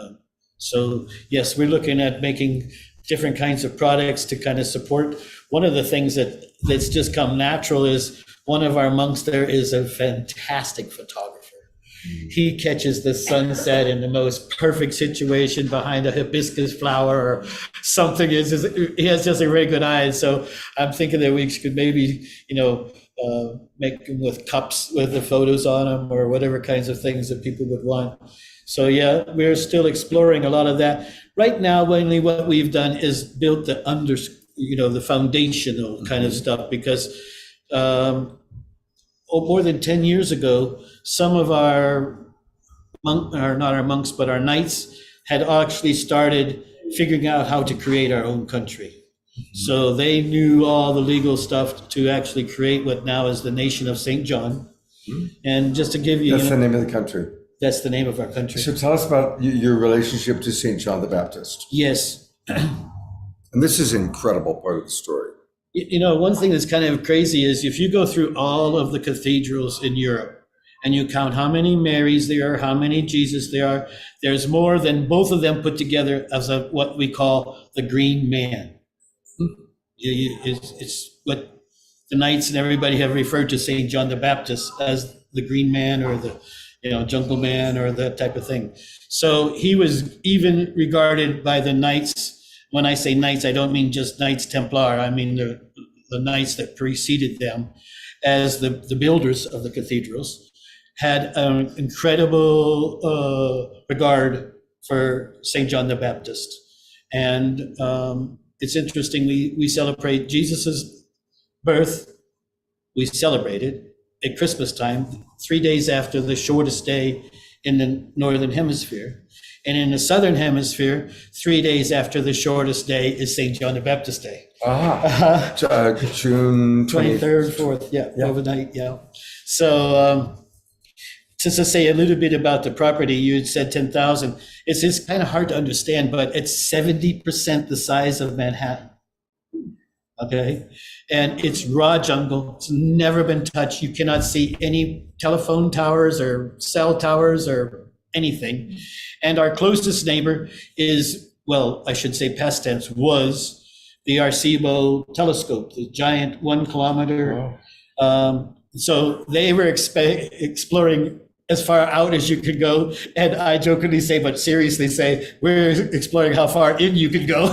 so, yes, we're looking at making different kinds of products to kind of support. One of the things that's just come natural is one of our monks there is a fantastic photographer. He catches the sunset in the most perfect situation behind a hibiscus flower or something. He has just a very good eye. So I'm thinking that we could maybe, make them with cups with the photos on them or whatever kinds of things that people would want. So yeah, we're still exploring a lot of that. Right now, mainly what we've done is built the foundational kind of stuff, because more than 10 years ago, some of our not our monks, but our knights had actually started figuring out how to create our own country. So they knew all the legal stuff to actually create what now is the nation of St. John. And just to give you, That's the name of the country. that's the name of our country. So tell us about your relationship to St. John the Baptist. Yes. And this is an incredible part of the story. One thing that's kind of crazy is if you go through all of the cathedrals in Europe and you count how many Marys there are, how many Jesus there are, there's more than both of them put together as what we call the Green Man. It's what the knights and everybody have referred to St. John the Baptist as the Green Man or the Jungle Man or that type of thing. So he was even regarded by the knights. When I say knights, I don't mean just Knights Templar. I mean the knights that preceded them as the builders of the cathedrals had an incredible regard for St. John the Baptist. And it's interesting, we celebrate Jesus's birth. We celebrate it at Christmas time, 3 days after the shortest day in the Northern Hemisphere. And in the Southern Hemisphere, 3 days after the shortest day is St. John the Baptist Day. June 23rd, 4th, overnight, So just to say a little bit about the property, you had said 10,000. It's just kind of hard to understand, but it's 70% the size of Manhattan. Okay, and it's raw jungle. It's never been touched. You cannot see any telephone towers or cell towers or anything. And our closest neighbor is, well, I should say past tense, was the Arecibo telescope, the giant 1 kilometer. Wow. So they were exploring as far out as you could go. And I jokingly say, but seriously say, we're exploring how far in you could go.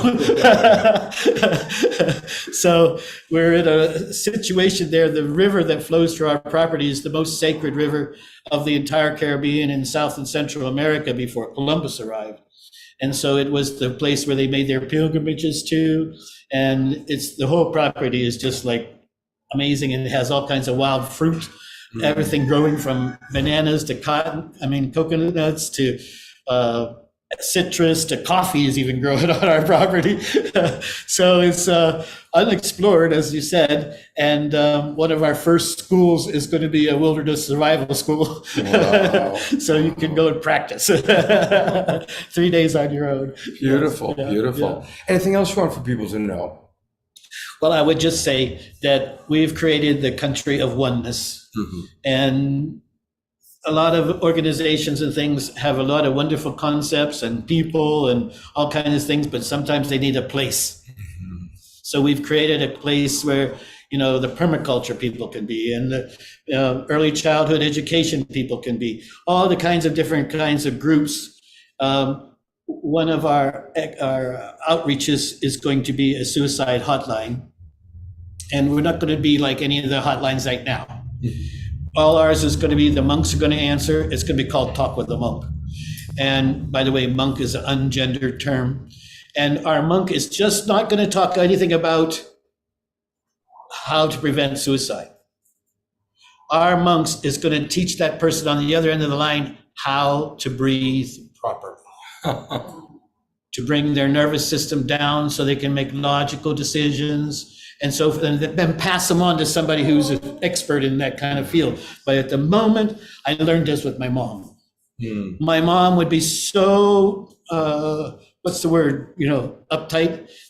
So we're in a situation there. The river that flows through our property is the most sacred river of the entire Caribbean and South and Central America before Columbus arrived. And so it was the place where they made their pilgrimages to. And the whole property is just like amazing. And it has all kinds of wild fruit. Everything growing from bananas to coconut nuts to citrus to coffee is even growing on our property. So it's unexplored, as you said. And one of our first schools is going to be a wilderness survival school. Wow. So you can go and practice 3 days on your own. Beautiful, Yeah, beautiful. yeah. Anything else you want for people to know? Well, I would just say that we've created the country of oneness. And a lot of organizations and things have a lot of wonderful concepts and people and all kinds of things, but sometimes they need a place. So we've created a place where, the permaculture people can be, and the early childhood education people can be, all the different kinds of groups. One of our outreaches is going to be a suicide hotline. And we're not going to be like any of the hotlines right now. All ours is going to be, the monks are going to answer. It's going to be called Talk with the Monk. And by the way, monk is an ungendered term. And our monk is just not going to talk anything about how to prevent suicide. Our monks is going to teach that person on the other end of the line how to breathe properly. To bring their nervous system down so they can make logical decisions. And so then pass them on to somebody who's an expert in that kind of field. But at the moment, I learned this with my mom. My mom would be so, uptight,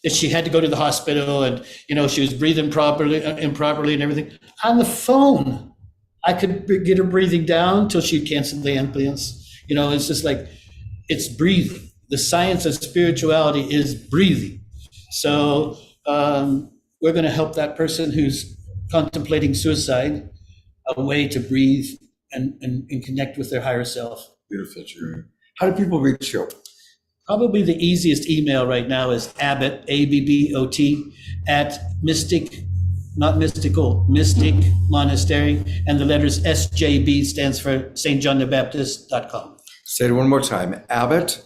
that she had to go to the hospital and, she was breathing improperly and everything. On the phone, I could get her breathing down till she'd cancel the ambulance. It's just like, it's breathing. The science of spirituality is breathing. So, we're going to help that person who's contemplating suicide, a way to breathe and connect with their higher self. Beautiful, Jerry. How do people reach you? Probably the easiest email right now is Abbott, ABBOT, at Mystic, not mystical, Mystic Monastery, and the letters SJB stands for St. John the Baptist.com. Say it one more time. Abbott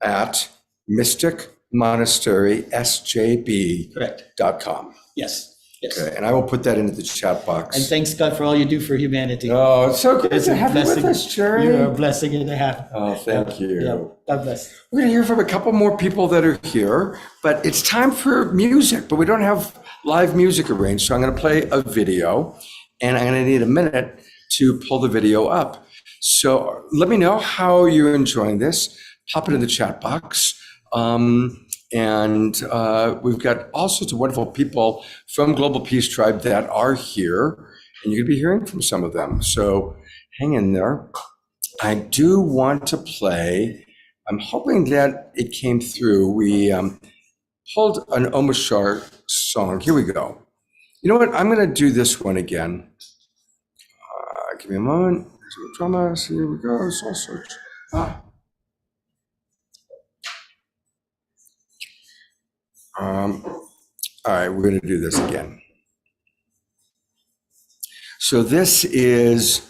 at Mystic Monastery, SJB.com. Correct. Yes. Okay, and I will put that into the chat box. And thanks, God, for all you do for humanity. Oh, it's so good It's to a have you with blessing. us, Jerry. You're a blessing and a half. Oh, thank you. Yeah. God bless. We're going to hear from a couple more people that are here, but it's time for music, but we don't have live music arranged, so I'm going to play a video, and I'm going to need a minute to pull the video up. So let me know how you're enjoying this. Pop it in the chat box. And we've got all sorts of wonderful people from Global Peace Tribe that are here, and you're going to be hearing from some of them. So hang in there. I do want to play, I'm hoping that it came through. We pulled an Omashar song. Here we go. You know what? I'm going to do this one again. Give me a moment. Drama. Here we go. Soul Search. All right, we're going to do this again. So this is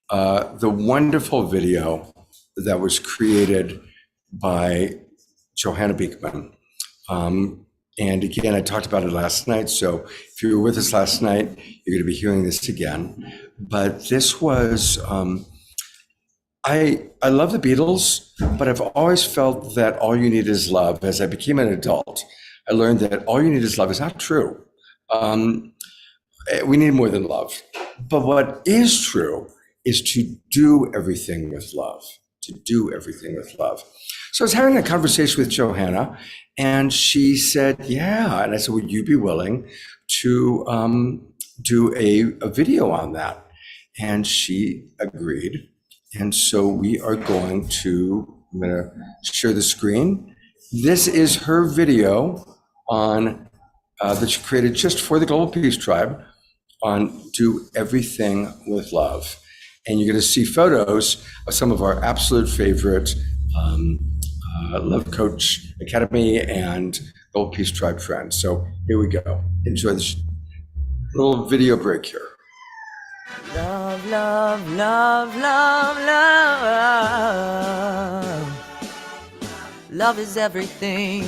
the wonderful video that was created by Johanna Beekman. And again, I talked about it last night. So if you were with us last night, you're going to be hearing this again. But this was, I love the Beatles, but I've always felt that all you need is love. As I became an adult, I learned that all you need is love is not true. We need more than love. But what is true is to do everything with love, to do everything with love. So I was having a conversation with Johanna, and she said, yeah. And I said, would you be willing to do a video on that? And she agreed. And so we are going to, I'm going to share the screen. This is her video on that she created just for the Global Peace Tribe on Do Everything with Love. And you're going to see photos of some of our absolute favorite Love Coach Academy and Global Peace Tribe friends. So here we go. Enjoy this little video break here. Love, love, love, love, love. Love is everything.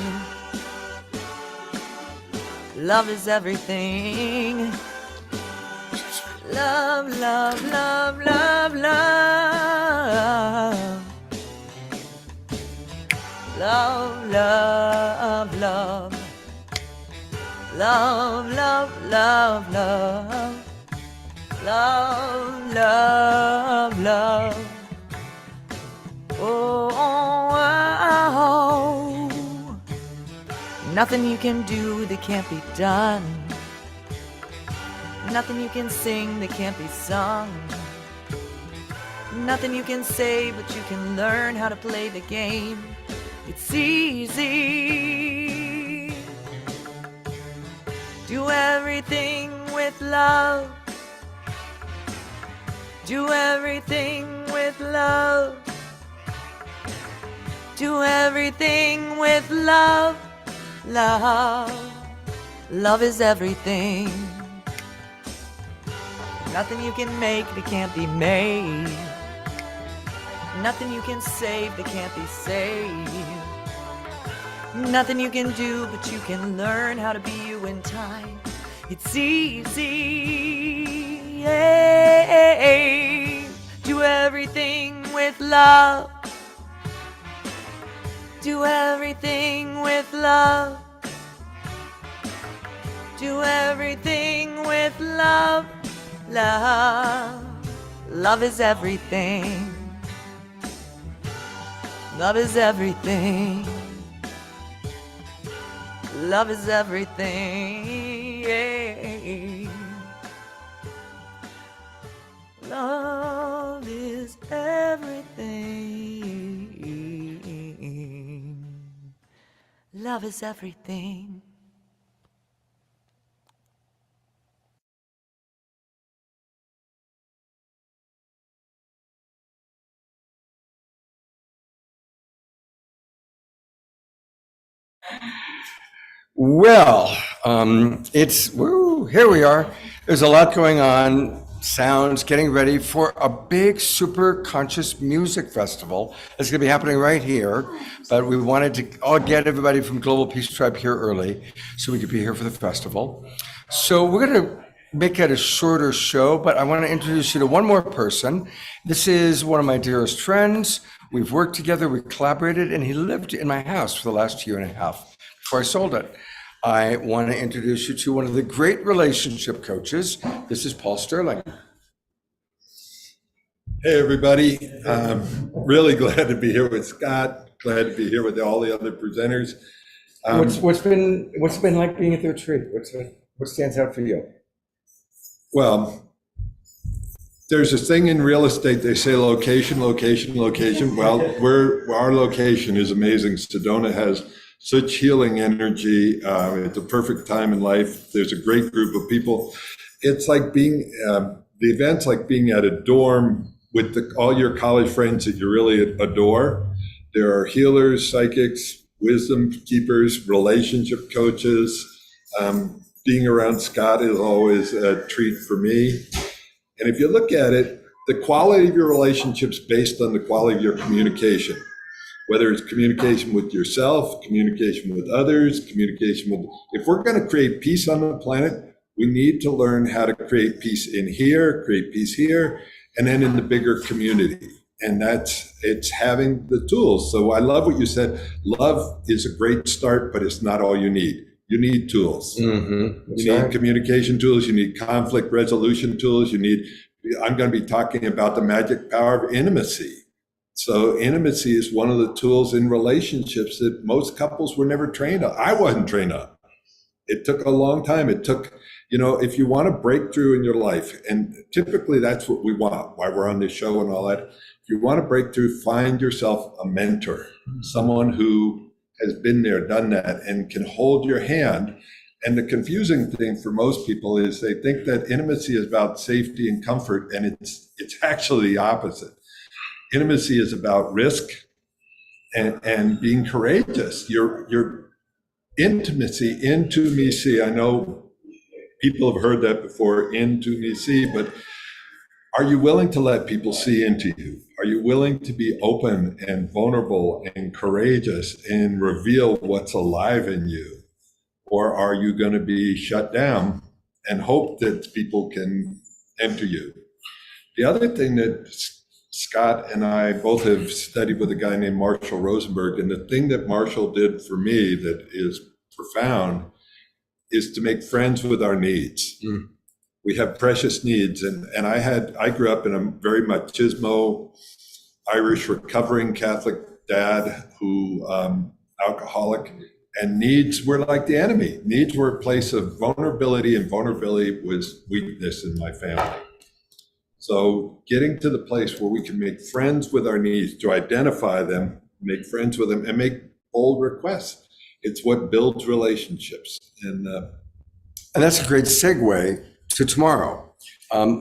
Love is everything. Love, love, love, love, love. Love, love, love. Love, love, love, love. Love, love, love. Oh, oh, oh. Nothing you can do that can't be done. Nothing you can sing that can't be sung. Nothing you can say, but you can learn how to play the game. It's easy. Do everything with love. Do everything with love. Do everything with love. Love. Love is everything. Nothing you can make that can't be made. Nothing you can save that can't be saved. Nothing you can do, but you can learn how to be you in time. It's easy. Yeah. Do everything with love. Do everything with love. Do everything with love. Love. Love is everything. Love is everything. Love is everything. Yeah. Love is everything. Love is everything. Well, here we are. There's a lot going on. Sounds getting ready for a big super conscious music festival that's going to be happening right here. But we wanted to all get everybody from Global Peace Tribe here early so we could be here for the festival. So we're going to make it a shorter show, but I want to introduce you to one more person. This is one of my dearest friends. We've worked together, we collaborated, and he lived in my house for the last year and a half before I sold it. I want to introduce you to one of the great relationship coaches. This is Paul Sterling. Hey, everybody. Really glad to be here with Scott. Glad to be here with all the other presenters. What's been like being at the retreat? What stands out for you? Well, there's a thing in real estate, they say location, location, location. Well, our location is amazing. Sedona has such healing energy. It's a perfect time in life. There's a great group of people. It's like being, the event's like being at a dorm with all your college friends that you really adore. There are healers, psychics, wisdom keepers, relationship coaches. Being around Scott is always a treat for me. And if you look at it, the quality of your relationships based on the quality of your communication. Whether it's communication with yourself, communication with others, if we're going to create peace on the planet, we need to learn how to create peace in here, create peace here, and then in the bigger community. And it's having the tools. So I love what you said. Love is a great start, but it's not all you need. You need tools. Mm-hmm. You need communication tools. You need conflict resolution tools. I'm going to be talking about the magic power of intimacy. So intimacy is one of the tools in relationships that most couples were never trained on. I wasn't trained on. It took a long time. It took, if you want a breakthrough in your life, and typically that's what we want, why we're on this show and all that. If you want a breakthrough, find yourself a mentor, someone who has been there, done that, and can hold your hand. And the confusing thing for most people is they think that intimacy is about safety and comfort, and it's actually the opposite. Intimacy is about risk and being courageous. Your intimacy, into me see. I know people have heard that before, into me see, but are you willing to let people see into you? Are you willing to be open and vulnerable and courageous and reveal what's alive in you? Or are you going to be shut down and hope that people can enter you? The other thing that Scott and I both have studied with a guy named Marshall Rosenberg, and the thing that Marshall did for me that is profound is to make friends with our needs. Mm. We have precious needs, and I grew up in a very machismo, Irish recovering Catholic dad who alcoholic, and needs were like the enemy. Needs were a place of vulnerability, and vulnerability was weakness in my family. So getting to the place where we can make friends with our needs, to identify them, make friends with them, and make bold requests. It's what builds relationships. And that's a great segue to tomorrow.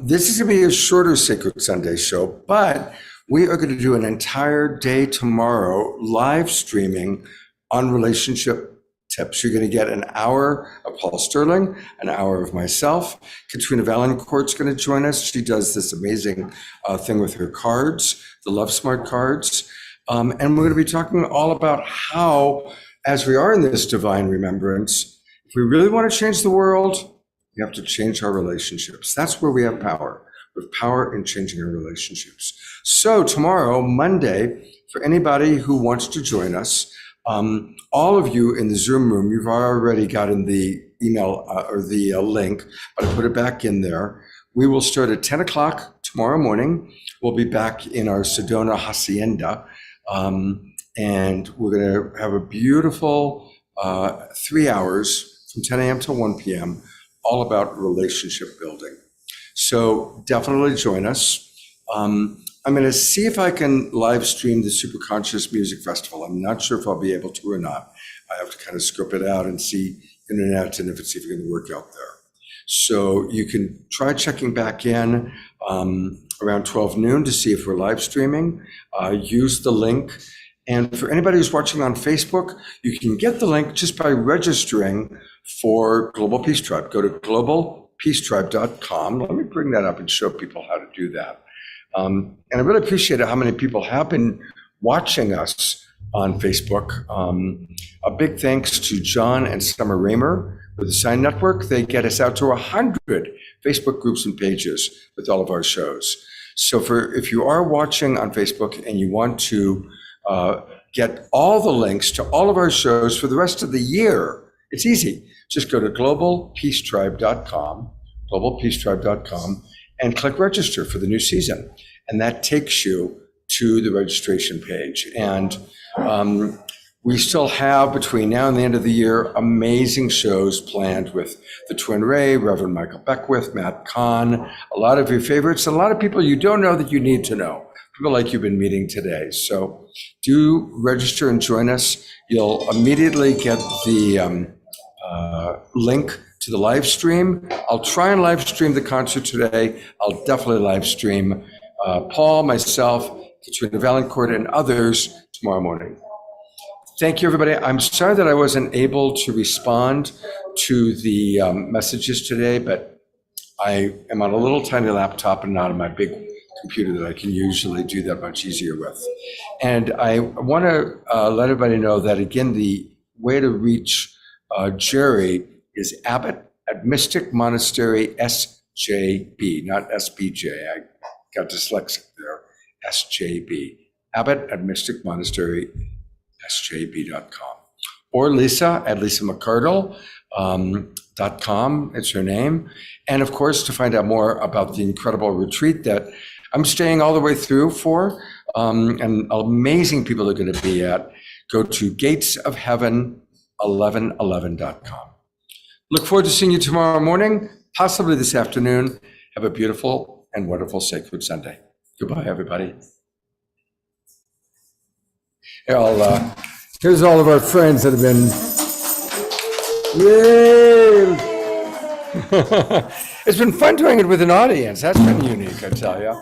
This is going to be a shorter Sacred Sunday show, but we are going to do an entire day tomorrow live streaming on relationship tips. You're going to get an hour of Paul Sterling, an hour of myself. Katrina Valancourt's going to join us. She does this amazing thing with her cards, the Love Smart cards. And we're going to be talking all about how, as we are in this divine remembrance, if we really want to change the world, we have to change our relationships. That's where we have power. We have power in changing our relationships. So tomorrow, Monday, for anybody who wants to join us, all of you in the Zoom room, you've already gotten the email or the link, but I put it back in there. We will start at 10 o'clock tomorrow morning. We'll be back in our Sedona Hacienda, and we're going to have a beautiful 3 hours from 10 a.m. to 1 p.m., all about relationship building. So definitely join us. I'm going to see if I can live stream the Super Conscious Music Festival. I'm not sure if I'll be able to or not. I have to kind of scope it out and see internet and if it's even going to work out there. So you can try checking back in around 12 noon to see if we're live streaming. Use the link And for anybody who's watching on Facebook, you can get the link just by registering for Global Peace Tribe. Go to globalpeacetribe.com. Let me bring that up and show people how to do that. And I really appreciate how many people have been watching us on Facebook. A big thanks to John and Summer Raymer with the Sign Network. They get us out to 100 Facebook groups and pages with all of our shows. So if you are watching on Facebook and you want to get all the links to all of our shows for the rest of the year, it's easy. Just go to globalpeacetribe.com, and click register for the new season. And that takes you to the registration page. And we still have, between now and the end of the year, amazing shows planned with the Twin Ray, Reverend Michael Beckwith, Matt Kahn, a lot of your favorites, and a lot of people you don't know that you need to know, people like you've been meeting today. So do register and join us. You'll immediately get the link to the live stream. I'll try and live stream the concert today. I'll definitely live stream Paul, myself, Katrina Valancourt, and others tomorrow morning. Thank you, everybody. I'm sorry that I wasn't able to respond to the messages today, but I am on a little tiny laptop and not on my big computer that I can usually do that much easier with. And I want to let everybody know that, again, the way to reach Jerry is Abbott at Mystic Monastery SJB, not SBJ. I got dyslexic there. SJB. Abbott at Mystic Monastery SJB.com. Or Lisa at lisamccardle.com. It's her name. And of course, to find out more about the incredible retreat that I'm staying all the way through for, and amazing people are going to be at, go to gatesofheaven1111.com. Look forward to seeing you tomorrow morning, possibly this afternoon. Have a beautiful and wonderful Sacred Sunday. Goodbye, everybody. Here's all of our friends that have been. Yay! It's been fun doing it with an audience. That's been unique, I tell you.